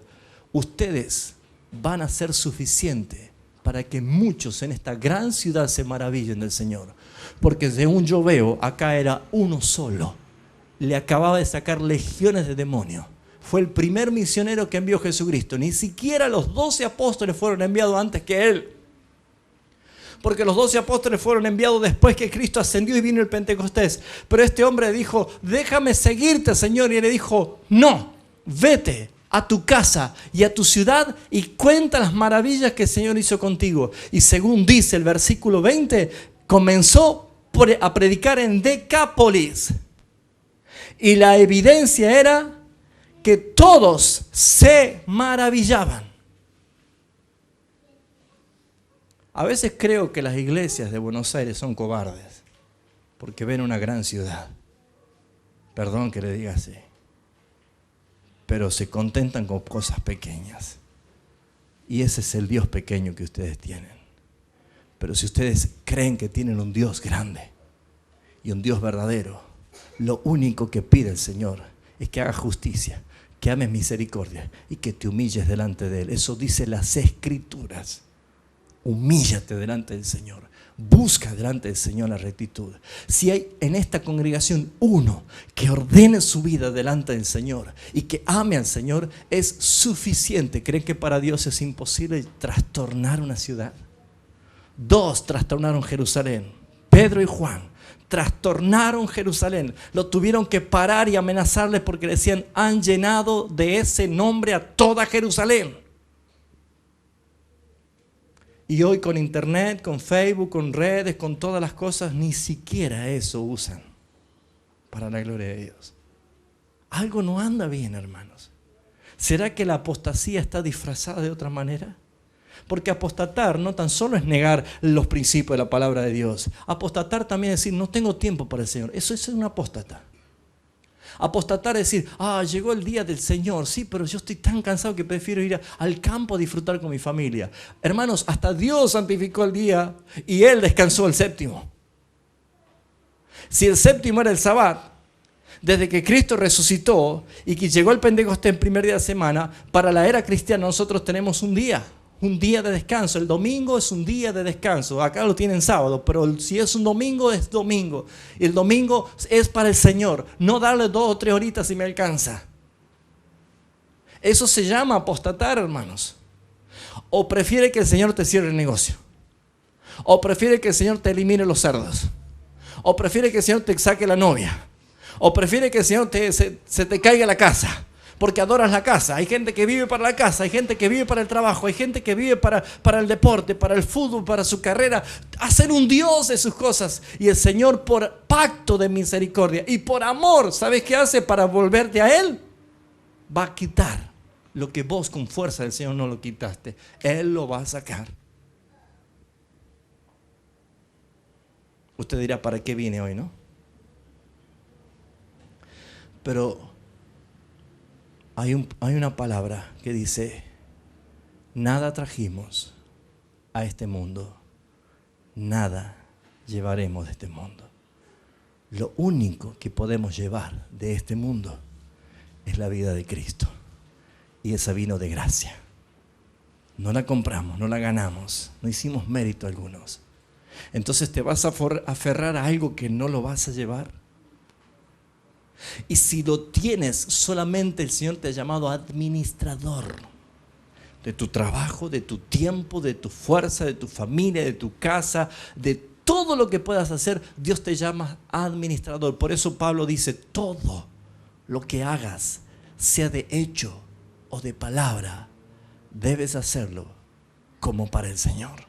ustedes van a ser suficientes para que muchos en esta gran ciudad se maravillen del Señor. Porque según yo veo, acá era uno solo. Le acababa de sacar legiones de demonios. Fue el primer misionero que envió Jesucristo. Ni siquiera los 12 apóstoles fueron enviados antes que Él. Porque los 12 apóstoles fueron enviados después que Cristo ascendió y vino el Pentecostés. Pero este hombre dijo, déjame seguirte, Señor. Y él le dijo, no, vete a tu casa y a tu ciudad y cuenta las maravillas que el Señor hizo contigo. Y según dice el versículo 20, comenzó a predicar en Decápolis. Y la evidencia era que todos se maravillaban. A veces creo que las iglesias de Buenos Aires son cobardes porque ven una gran ciudad. Perdón que le diga así. Pero se contentan con cosas pequeñas. Y ese es el Dios pequeño que ustedes tienen. Pero si ustedes creen que tienen un Dios grande y un Dios verdadero, lo único que pide el Señor es que haga justicia, que ames misericordia y que te humilles delante de Él. Eso dice las Escrituras. Humíllate delante del Señor. Busca delante del Señor la rectitud. Si hay en esta congregación uno que ordene su vida delante del Señor y que ame al Señor, es suficiente. ¿Creen que para Dios es imposible trastornar una ciudad? 2 trastornaron Jerusalén. Pedro y Juan trastornaron Jerusalén. Lo tuvieron que parar y amenazarles porque decían, han llenado de ese nombre a toda Jerusalén. Y hoy con internet, con Facebook, con redes, con todas las cosas, ni siquiera eso usan para la gloria de Dios. Algo no anda bien, hermanos. ¿Será que la apostasía está disfrazada de otra manera? Porque apostatar no tan solo es negar los principios de la palabra de Dios. Apostatar también es decir, no tengo tiempo para el Señor. Eso es un apóstata. Apostatar es decir, llegó el día del Señor, sí, pero yo estoy tan cansado que prefiero ir al campo a disfrutar con mi familia. Hermanos, hasta Dios santificó el día y Él descansó el séptimo. Si el séptimo era el Sabbat, desde que Cristo resucitó y que llegó el Pentecostés en primer día de semana, para la era cristiana nosotros tenemos un día de descanso. El domingo es un día de descanso. Acá lo tienen sábado, pero si es un domingo, es domingo. Y el domingo es para el Señor. No darle 2 o 3 horitas si me alcanza. Eso se llama apostatar, hermanos. O prefiere que el Señor te cierre el negocio. O prefiere que el Señor te elimine los cerdos. O prefiere que el Señor te saque la novia. O prefiere que el Señor se te caiga la casa. Porque adoras la casa. Hay gente que vive para la casa, hay gente que vive para el trabajo, hay gente que vive para el deporte, para el fútbol, para su carrera. Hacer un Dios de sus cosas. Y el Señor, por pacto de misericordia y por amor, ¿sabes qué hace para volverte a Él? Va a quitar lo que vos con fuerza del Señor no lo quitaste. Él lo va a sacar. Usted dirá, ¿para qué vine hoy, no? Pero hay una palabra que dice, nada trajimos a este mundo, nada llevaremos de este mundo. Lo único que podemos llevar de este mundo es la vida de Cristo. Y esa vino de gracia. No la compramos, no la ganamos, no hicimos mérito algunos. Entonces te vas a aferrar a algo que no lo vas a llevar. Y si lo tienes, solamente el Señor te ha llamado administrador de tu trabajo, de tu tiempo, de tu fuerza, de tu familia, de tu casa, de todo lo que puedas hacer. Dios te llama administrador. Por eso Pablo dice, todo lo que hagas, sea de hecho o de palabra, debes hacerlo como para el Señor,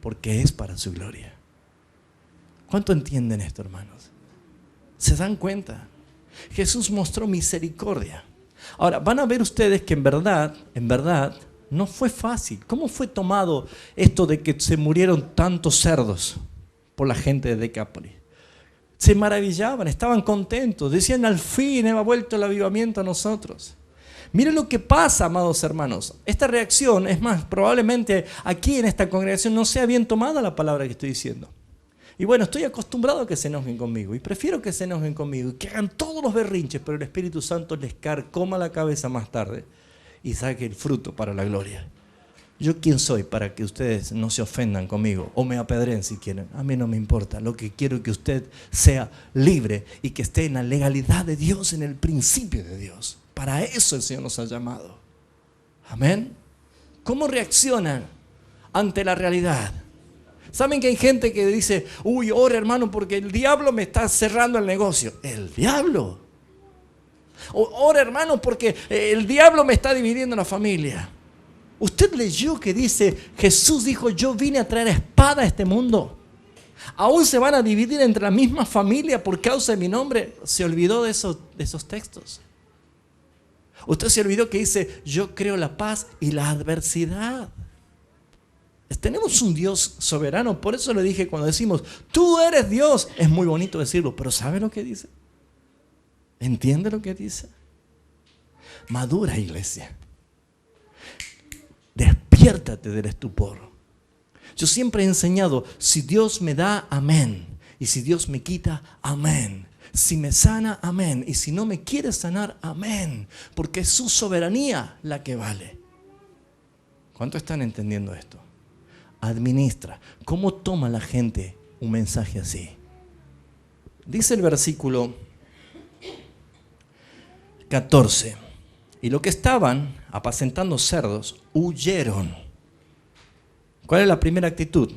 porque es para su gloria. ¿Cuánto entienden esto, hermanos? ¿Se dan cuenta? Jesús mostró misericordia. Ahora, van a ver ustedes que en verdad, no fue fácil. ¿Cómo fue tomado esto de que se murieron tantos cerdos por la gente de Decápolis? Se maravillaban, estaban contentos. Decían, al fin ha vuelto el avivamiento a nosotros. Miren lo que pasa, amados hermanos. Esta reacción, es más, probablemente aquí en esta congregación no sea bien tomada la palabra que estoy diciendo. Y bueno, estoy acostumbrado a que se enojen conmigo y prefiero que se enojen conmigo y que hagan todos los berrinches, pero el Espíritu Santo les carcoma la cabeza más tarde y saque el fruto para la gloria. ¿Yo quién soy para que ustedes no se ofendan conmigo o me apedreen si quieren? A mí no me importa. Lo que quiero es que usted sea libre y que esté en la legalidad de Dios, en el principio de Dios. Para eso el Señor nos ha llamado. Amén. ¿Cómo reaccionan ante la realidad? ¿Saben que hay gente que dice, uy, ora hermano porque el diablo me está cerrando el negocio? ¿El diablo? Ora hermano porque el diablo me está dividiendo la familia. ¿Usted leyó que dice, Jesús dijo, yo vine a traer espada a este mundo? ¿Aún se van a dividir entre la misma familia por causa de mi nombre? ¿Se olvidó de esos textos? Usted se olvidó que dice, yo creo la paz y la adversidad. Tenemos un Dios soberano, por eso le dije cuando decimos, tú eres Dios, es muy bonito decirlo, pero ¿sabe lo que dice? ¿Entiende lo que dice? Madura, iglesia. Despiértate del estupor. Yo siempre he enseñado, si Dios me da, amén. Y si Dios me quita, amén. Si me sana, amén. Y si no me quiere sanar, amén. Porque es su soberanía la que vale. ¿Cuánto están entendiendo esto? Administra. ¿Cómo toma la gente un mensaje así? Dice el versículo 14. Y los que estaban apacentando cerdos huyeron. ¿Cuál es la primera actitud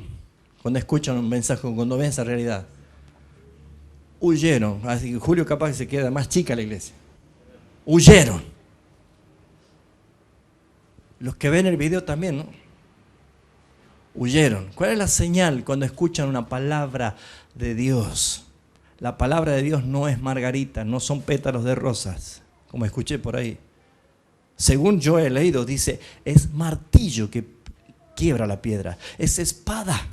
cuando escuchan un mensaje, cuando ven esa realidad? Huyeron. Así que Julio capaz que se queda más chica la iglesia. Huyeron. Los que ven el video también, ¿no? Huyeron. ¿Cuál es la señal cuando escuchan una palabra de Dios? La palabra de Dios no es margarita, no son pétalos de rosas, como escuché por ahí. Según yo he leído, dice, es martillo que quiebra la piedra, es espada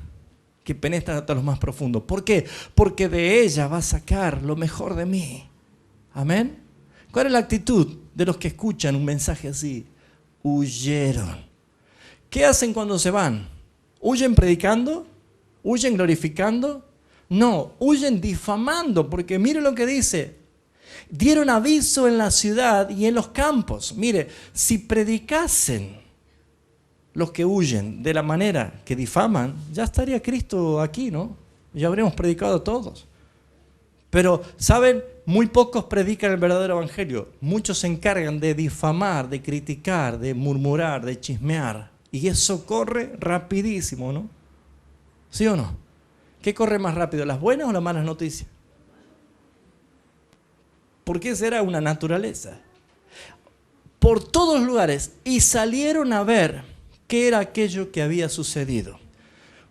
que penetra hasta lo más profundo. ¿Por qué? Porque de ella va a sacar lo mejor de mí. Amén. ¿Cuál es la actitud de los que escuchan un mensaje así? Huyeron. ¿Qué hacen cuando se van? ¿Huyen predicando? ¿Huyen glorificando? No, huyen difamando, porque mire lo que dice. Dieron aviso en la ciudad y en los campos. Mire, si predicasen los que huyen de la manera que difaman, ya estaría Cristo aquí, ¿no? Ya habríamos predicado todos. Pero, ¿saben? Muy pocos predican el verdadero evangelio. Muchos se encargan de difamar, de criticar, de murmurar, de chismear. Y eso corre rapidísimo, ¿no? ¿Sí o no? ¿Qué corre más rápido, las buenas o las malas noticias? Porque esa era una naturaleza. Por todos lugares. Y salieron a ver qué era aquello que había sucedido.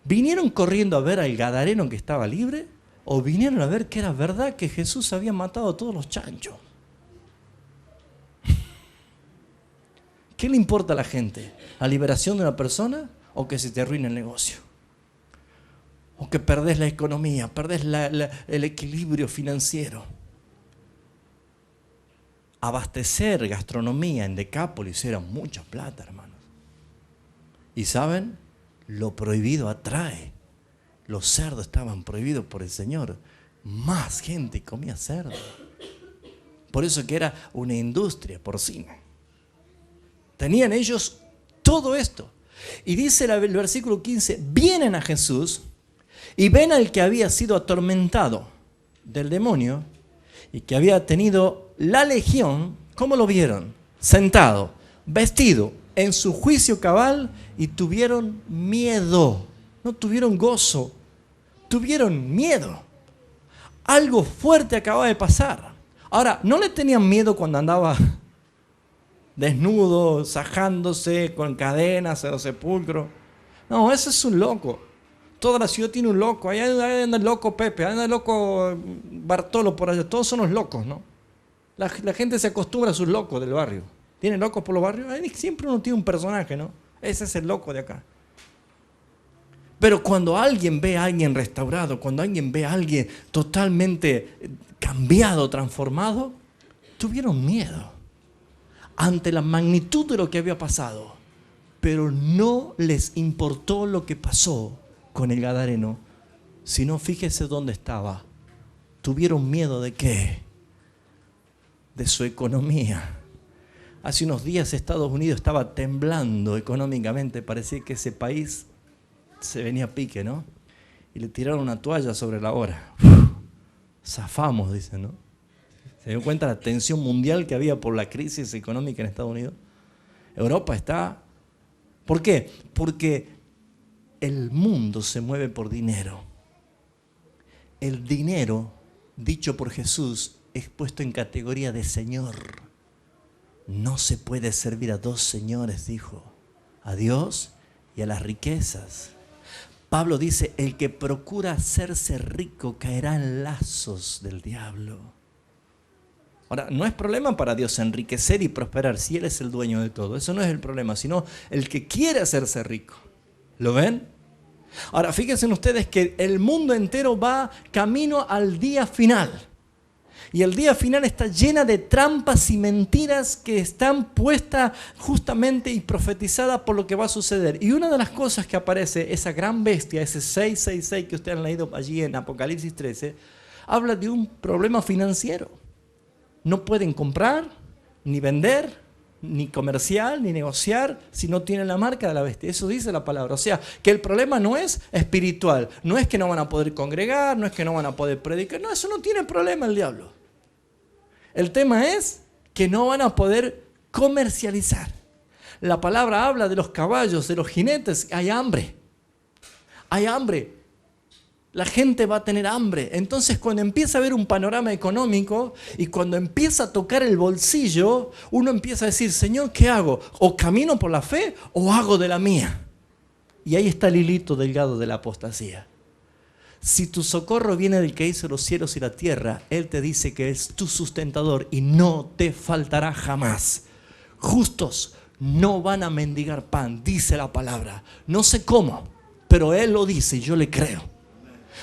¿Vinieron corriendo a ver al gadareno que estaba libre? ¿O vinieron a ver que era verdad que Jesús había matado a todos los chanchos? ¿Qué le importa a la gente? ¿La liberación de una persona o que se te arruine el negocio? ¿O que perdés la economía, perdés el equilibrio financiero? Abastecer gastronomía en Decápolis era mucha plata, hermanos. Y ¿saben? Lo prohibido atrae. Los cerdos estaban prohibidos por el Señor. Más gente comía cerdo. Por eso que era una industria porcina. Tenían ellos todo esto. Y dice el versículo 15, vienen a Jesús y ven al que había sido atormentado del demonio y que había tenido la legión. ¿Cómo lo vieron? Sentado, vestido, en su juicio cabal, y tuvieron miedo. No tuvieron gozo, tuvieron miedo. Algo fuerte acababa de pasar. Ahora, no le tenían miedo cuando andaba desnudo, sajándose, con cadenas en los sepulcros. No, ese es un loco. Toda la ciudad tiene un loco. Ahí anda el loco Pepe, anda el loco Bartolo por allá. Todos son los locos, ¿no? La gente se acostumbra a sus locos del barrio. ¿Tienen locos por los barrios? Ahí siempre uno tiene un personaje, ¿no? Ese es el loco de acá. Pero cuando alguien ve a alguien restaurado, cuando alguien ve a alguien totalmente cambiado, transformado, tuvieron miedo. ante la magnitud de lo que había pasado, pero no les importó lo que pasó con el gadareno, sino fíjese dónde estaba. Tuvieron miedo ¿de qué? De su economía. Hace unos días Estados Unidos estaba temblando económicamente, parecía que ese país se venía a pique, ¿no? Y le tiraron una toalla sobre la hora. Zafamos, dicen, ¿no? ¿Se dio cuenta la tensión mundial que había por la crisis económica en Estados Unidos? Europa está... ¿Por qué? Porque el mundo se mueve por dinero. El dinero, dicho por Jesús, es puesto en categoría de Señor. No se puede servir a dos señores, dijo. A Dios y a las riquezas. Pablo dice, el que procura hacerse rico caerá en lazos del diablo. Ahora, no es problema para Dios enriquecer y prosperar si Él es el dueño de todo. Eso no es el problema, sino el que quiere hacerse rico. ¿Lo ven? Ahora, fíjense ustedes que el mundo entero va camino al día final. Y el día final está llena de trampas y mentiras que están puestas justamente y profetizadas por lo que va a suceder. Y una de las cosas que aparece, esa gran bestia, ese 666 que ustedes han leído allí en Apocalipsis 13, habla de un problema financiero. No pueden comprar, ni vender, ni comercial, ni negociar si no tienen la marca de la bestia. Eso dice la palabra. O sea, que el problema no es espiritual. No es que no van a poder congregar, no es que no van a poder predicar. No, eso no tiene problema el diablo. El tema es que no van a poder comercializar. La palabra habla de los caballos, de los jinetes. Hay hambre. Hay hambre. La gente va a tener hambre. Entonces, cuando empieza a haber un panorama económico y cuando empieza a tocar el bolsillo, uno empieza a decir, Señor, ¿qué hago? ¿O camino por la fe o hago de la mía? Y ahí está el hilito delgado de la apostasía. Si tu socorro viene del que hizo los cielos y la tierra, Él te dice que es tu sustentador y no te faltará jamás. Justos no van a mendigar pan, dice la palabra. No sé cómo, pero Él lo dice y yo le creo.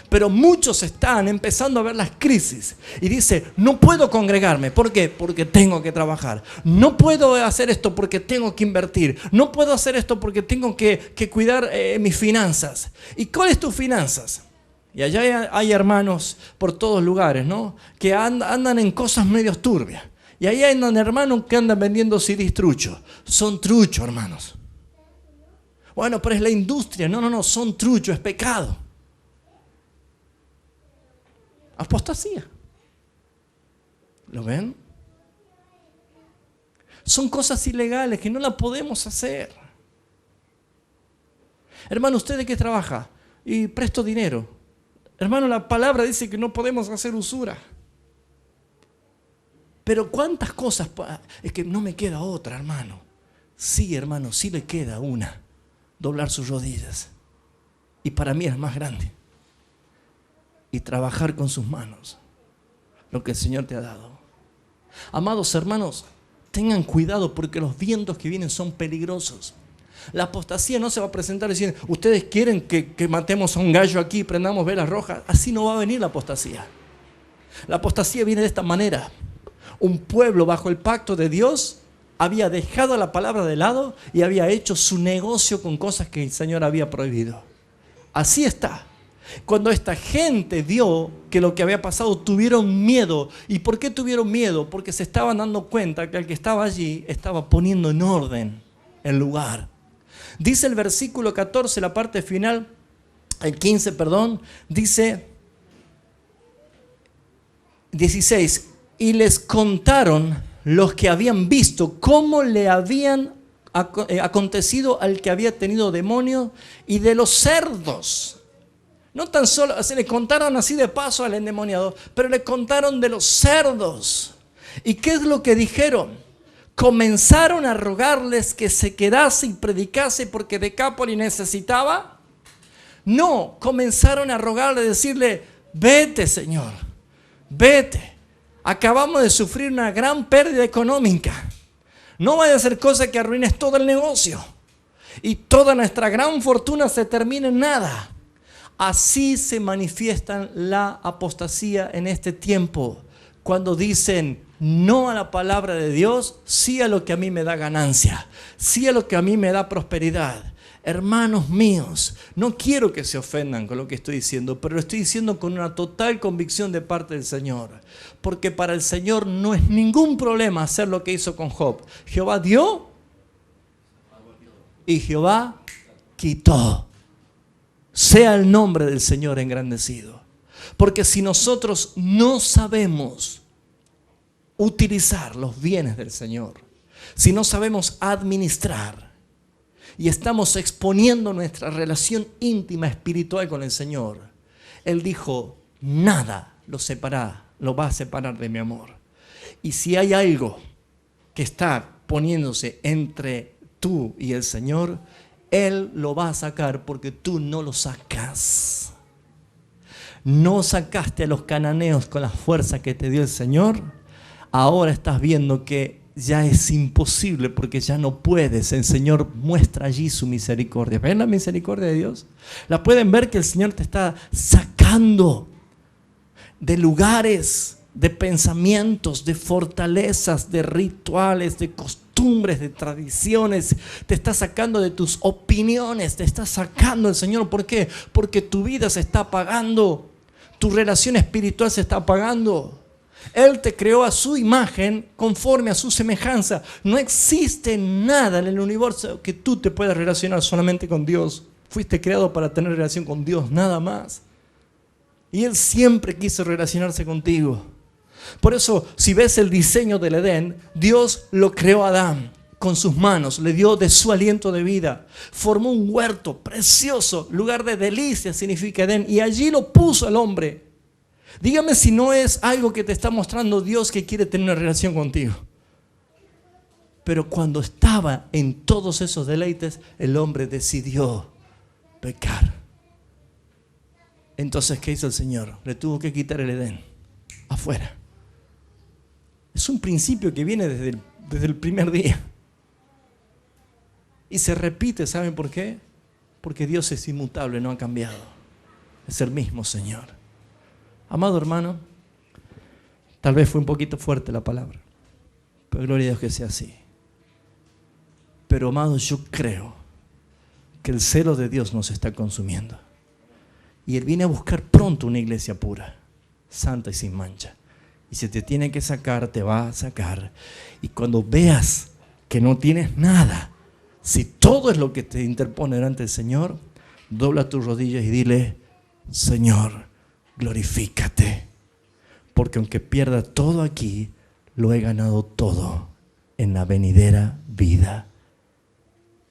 Pero muchos están empezando a ver las crisis y dice, no puedo congregarme. ¿Por qué? Porque tengo que trabajar. No puedo hacer esto porque tengo que invertir. No puedo hacer esto porque tengo que cuidar mis finanzas. ¿Y cuáles tus finanzas? Y allá hay hermanos por todos lugares, ¿no? Que andan en cosas medio turbias. Y ahí andan hermanos que andan vendiendo CDs truchos. Son truchos, hermanos. Bueno, pero es la industria. No, son truchos, es pecado. Apostasía. ¿Lo ven? Son cosas ilegales que no las podemos hacer. Hermano, ¿usted de qué trabaja? Y presto dinero. Hermano, la palabra dice que no podemos hacer usura. Pero ¿cuántas cosas? Es que no me queda otra, hermano. Sí, hermano, sí le queda una. Doblar sus rodillas. Y para mí es más grande. Y trabajar con sus manos lo que el Señor te ha dado. Amados hermanos, tengan cuidado porque los vientos que vienen son peligrosos. La apostasía no se va a presentar diciendo, ustedes quieren que matemos a un gallo aquí y prendamos velas rojas. Así no va a venir la apostasía. La apostasía viene de esta manera. Un pueblo bajo el pacto de Dios había dejado la palabra de lado y había hecho su negocio con cosas que el Señor había prohibido. Así está. Cuando esta gente vio que lo que había pasado, tuvieron miedo. ¿Y por qué tuvieron miedo? Porque se estaban dando cuenta que el que estaba allí estaba poniendo en orden el lugar. Dice el versículo 14, la parte final, el 15, perdón, dice 16, y les contaron los que habían visto cómo le habían acontecido al que había tenido demonio y de los cerdos. No tan solo, se le contaron así de paso al endemoniado, pero le contaron de los cerdos. ¿Y qué es lo que dijeron? Comenzaron a rogarles que se quedase y predicase porque Decápolis necesitaba. No, comenzaron a rogarle, decirle, vete Señor, vete. Acabamos de sufrir una gran pérdida económica. No vaya a ser cosa que arruines todo el negocio. Y toda nuestra gran fortuna se termine en nada. Así se manifiesta la apostasía en este tiempo. Cuando dicen, no a la palabra de Dios, sí a lo que a mí me da ganancia, sí a lo que a mí me da prosperidad. Hermanos míos, no quiero que se ofendan con lo que estoy diciendo, pero lo estoy diciendo con una total convicción de parte del Señor. Porque para el Señor no es ningún problema hacer lo que hizo con Job. Jehová dio y Jehová quitó. Sea el nombre del Señor engrandecido. Porque si nosotros no sabemos utilizar los bienes del Señor, si no sabemos administrar y estamos exponiendo nuestra relación íntima espiritual con el Señor, Él dijo, nada lo va a separar de mi amor. Y si hay algo que está poniéndose entre tú y el Señor, Él lo va a sacar porque tú no lo sacas. No sacaste a los cananeos con la fuerza que te dio el Señor. Ahora estás viendo que ya es imposible porque ya no puedes. El Señor muestra allí su misericordia. ¿Ven la misericordia de Dios? La pueden ver que el Señor te está sacando de lugares, de pensamientos, de fortalezas, de rituales, de costumbres, de tradiciones. Te está sacando de tus opiniones, te está sacando el Señor. ¿Por qué? Porque tu vida se está apagando, tu relación espiritual se está apagando. Él te creó a su imagen, conforme a su semejanza. No existe nada en el universo que tú te puedas relacionar solamente con Dios. Fuiste creado para tener relación con Dios, nada más. Y Él siempre quiso relacionarse contigo. Por eso, si ves el diseño del Edén, Dios lo creó a Adán con sus manos, le dio de su aliento de vida. Formó un huerto precioso, lugar de delicia significa Edén, y allí lo puso al hombre. Dígame si no es algo que te está mostrando Dios que quiere tener una relación contigo. Pero cuando estaba en todos esos deleites, el hombre decidió pecar. Entonces, ¿qué hizo el Señor? Le tuvo que quitar el Edén afuera. Es un principio que viene desde el primer día. Y se repite, ¿saben por qué? Porque Dios es inmutable, no ha cambiado. Es el mismo Señor. Amado hermano, tal vez fue un poquito fuerte la palabra, pero gloria a Dios que sea así. Pero amado, yo creo que el celo de Dios nos está consumiendo. Y Él viene a buscar pronto una iglesia pura, santa y sin mancha. Y si te tiene que sacar, te va a sacar. Y cuando veas que no tienes nada, si todo es lo que te interpone delante del Señor, dobla tus rodillas y dile, Señor, glorifícate, porque aunque pierda todo aquí, lo he ganado todo en la venidera vida.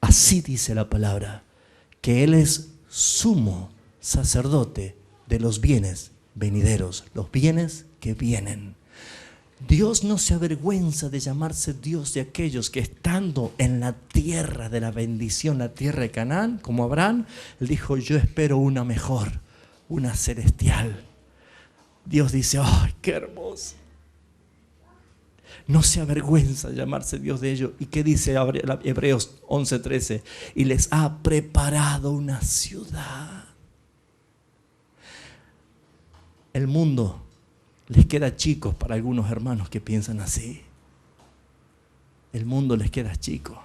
Así dice la palabra, que Él es sumo sacerdote de los bienes venideros, los bienes que vienen. Dios no se avergüenza de llamarse Dios de aquellos que estando en la tierra de la bendición, la tierra de Canaán, como Abraham, Él dijo, yo espero una mejor, una celestial. Dios dice, ¡ay, qué hermoso! No se avergüenza de llamarse Dios de ellos. ¿Y qué dice Hebreos 11:13? Y les ha preparado una ciudad. El mundo les queda chico para algunos hermanos que piensan así. El mundo les queda chico.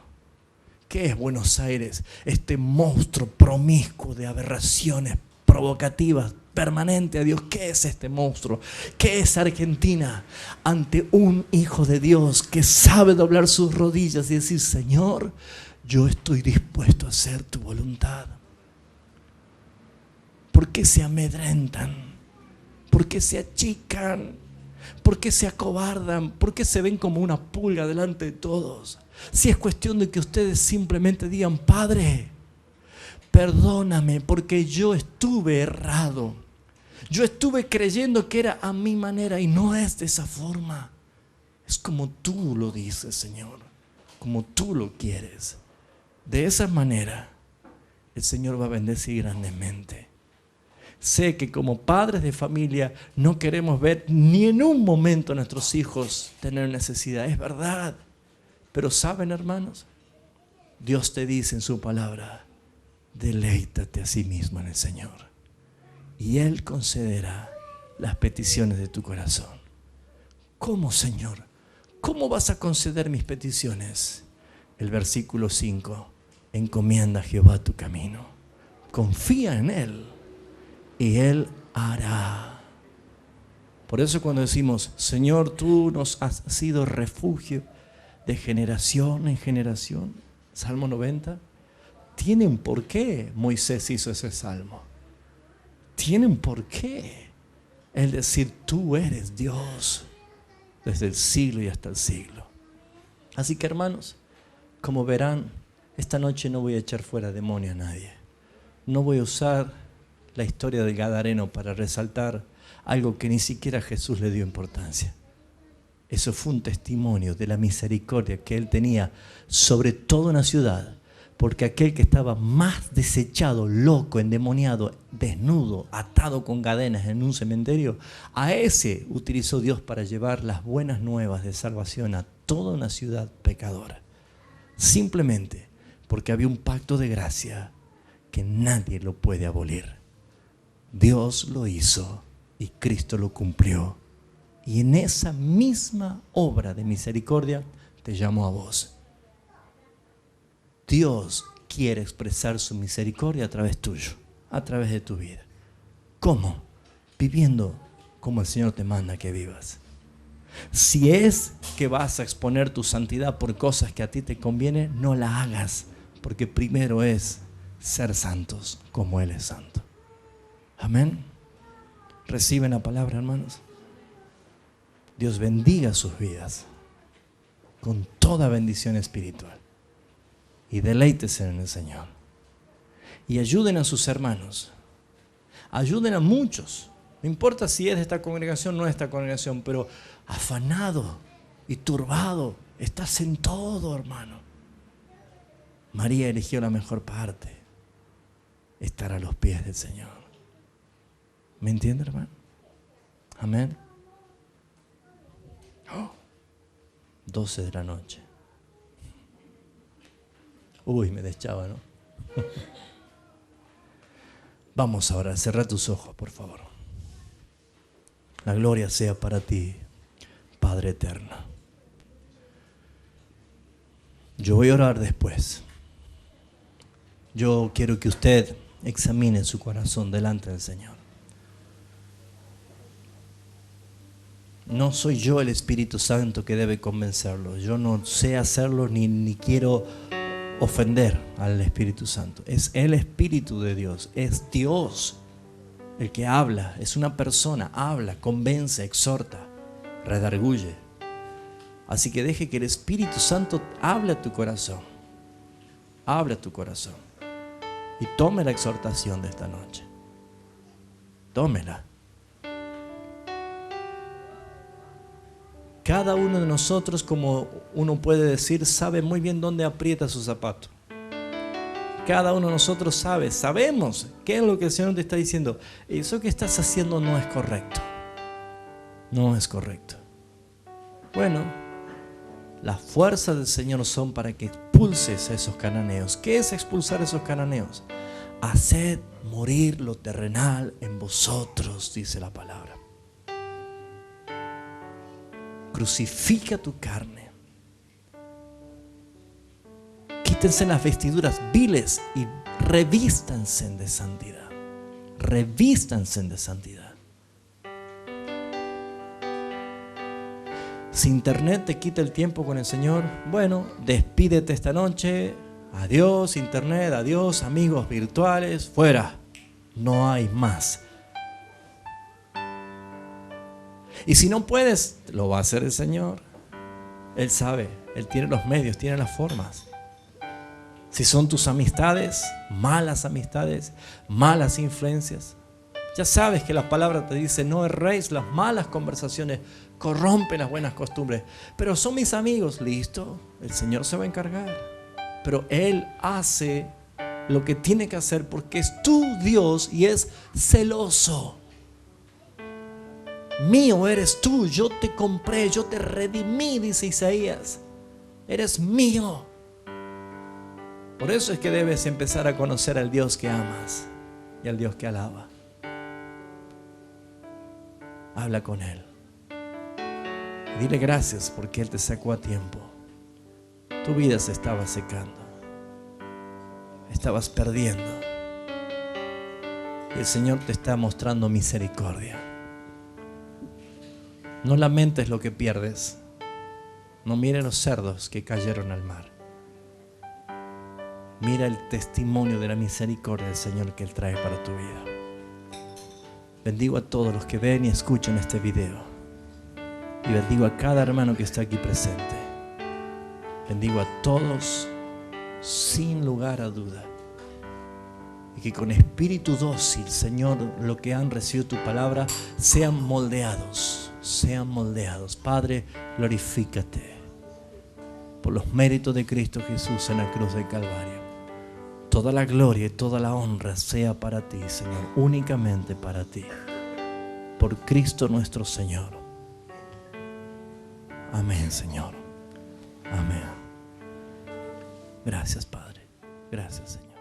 ¿Qué es Buenos Aires? Este monstruo promiscuo de aberraciones provocativas, permanente a Dios. ¿Qué es este monstruo? ¿Qué es Argentina ante un hijo de Dios que sabe doblar sus rodillas y decir, Señor, yo estoy dispuesto a hacer tu voluntad? ¿Por qué se amedrentan? ¿Por qué se achican? ¿Por qué se acobardan? ¿Por qué se ven como una pulga delante de todos? Si es cuestión de que ustedes simplemente digan, Padre, perdóname porque yo estuve errado. Yo estuve creyendo que era a mi manera y no es de esa forma. Es como tú lo dices, Señor, como tú lo quieres. De esa manera, el Señor va a bendecir grandemente. Sé que como padres de familia no queremos ver ni en un momento a nuestros hijos tener necesidad. Es verdad. Pero ¿saben, hermanos? Dios te dice en su palabra, deleítate a sí mismo en el Señor y Él concederá las peticiones de tu corazón. ¿Cómo, Señor? ¿cómo vas a conceder mis peticiones? El versículo 5, encomienda a Jehová tu camino, confía en Él y Él hará. Por eso cuando decimos, Señor, tú nos has sido refugio de generación en generación, Salmo 90, tiene un porqué Moisés hizo ese salmo. Tiene un porqué el decir, tú eres Dios desde el siglo y hasta el siglo. Así que hermanos, como verán, esta noche no voy a echar fuera demonio a nadie. No voy a usar la historia del Gadareno para resaltar algo que ni siquiera Jesús le dio importancia. Eso fue un testimonio de la misericordia que Él tenía sobre toda una ciudad, porque aquel que estaba más desechado, loco, endemoniado, desnudo, atado con cadenas en un cementerio, a ese utilizó Dios para llevar las buenas nuevas de salvación a toda una ciudad pecadora. Simplemente porque había un pacto de gracia que nadie lo puede abolir. Dios lo hizo y Cristo lo cumplió. Y en esa misma obra de misericordia te llamo a vos. Dios quiere expresar su misericordia a través tuyo, a través de tu vida. ¿Cómo? Viviendo como el Señor te manda que vivas. Si es que vas a exponer tu santidad por cosas que a ti te conviene, no la hagas, porque primero es ser santos como Él es santo. Amén. ¿Reciben la palabra, hermanos? Dios bendiga sus vidas con toda bendición espiritual y deleítese en el Señor. Y ayuden a sus hermanos, ayuden a muchos, no importa si es de esta congregación o no de esta congregación, pero afanado y turbado, estás en todo, hermano. María eligió la mejor parte, estar a los pies del Señor. ¿Me entiende, hermano? Amén. 12 de la noche. Uy, me deschaba, ¿no? Vamos ahora, cerra tus ojos, por favor. La gloria sea para ti, Padre eterno. Yo voy a orar después. Yo quiero que usted examine su corazón delante del Señor. No soy yo el Espíritu Santo que debe convencerlo. Yo no sé hacerlo ni quiero ofender al Espíritu Santo. Es el Espíritu de Dios. Es Dios el que habla. Es una persona. Habla, convence, exhorta, redarguye. Así que deje que el Espíritu Santo hable a tu corazón. Hable a tu corazón. Y tome la exhortación de esta noche. Tómela. Cada uno de nosotros, como uno puede decir, sabe muy bien dónde aprieta su zapato. Cada uno de nosotros sabemos qué es lo que el Señor te está diciendo. Eso que estás haciendo no es correcto. No es correcto. Bueno, las fuerzas del Señor son para que expulses a esos cananeos. ¿Qué es expulsar a esos cananeos? Haced morir lo terrenal en vosotros, dice la palabra. Crucifica tu carne. Quítense las vestiduras viles y revístanse de santidad. Revístanse de santidad. Si internet te quita el tiempo con el Señor, bueno, despídete esta noche. Adiós internet, adiós amigos virtuales, fuera. No hay más. Y si no puedes, lo va a hacer el Señor. Él sabe, Él tiene los medios, tiene las formas. Si son tus amistades, malas influencias, ya sabes que la palabra te dice, no erréis, las malas conversaciones corrompen las buenas costumbres. Pero son mis amigos, listo, el Señor se va a encargar. Pero Él hace lo que tiene que hacer porque es tu Dios y es celoso. Mío eres tú, yo te compré, yo te redimí, dice Isaías. Eres mío. Por eso es que debes empezar a conocer al Dios que amas y al Dios que alaba. Habla con Él. Y dile gracias porque Él te sacó a tiempo. Tu vida se estaba secando. Estabas perdiendo. Y el Señor te está mostrando misericordia. No lamentes lo que pierdes. No mires los cerdos que cayeron al mar. Mira el testimonio de la misericordia del Señor que Él trae para tu vida. Bendigo a todos los que ven y escuchan este video. Y bendigo a cada hermano que está aquí presente. Bendigo a todos sin lugar a duda. Y que con espíritu dócil, Señor, lo que han recibido tu palabra, sean moldeados. Sean moldeados. Padre, glorifícate por los méritos de Cristo Jesús en la cruz del Calvario. Toda la gloria y toda la honra sea para ti, Señor, únicamente para ti. Por Cristo nuestro Señor. Amén, Señor. Amén. Gracias, Padre. Gracias, Señor.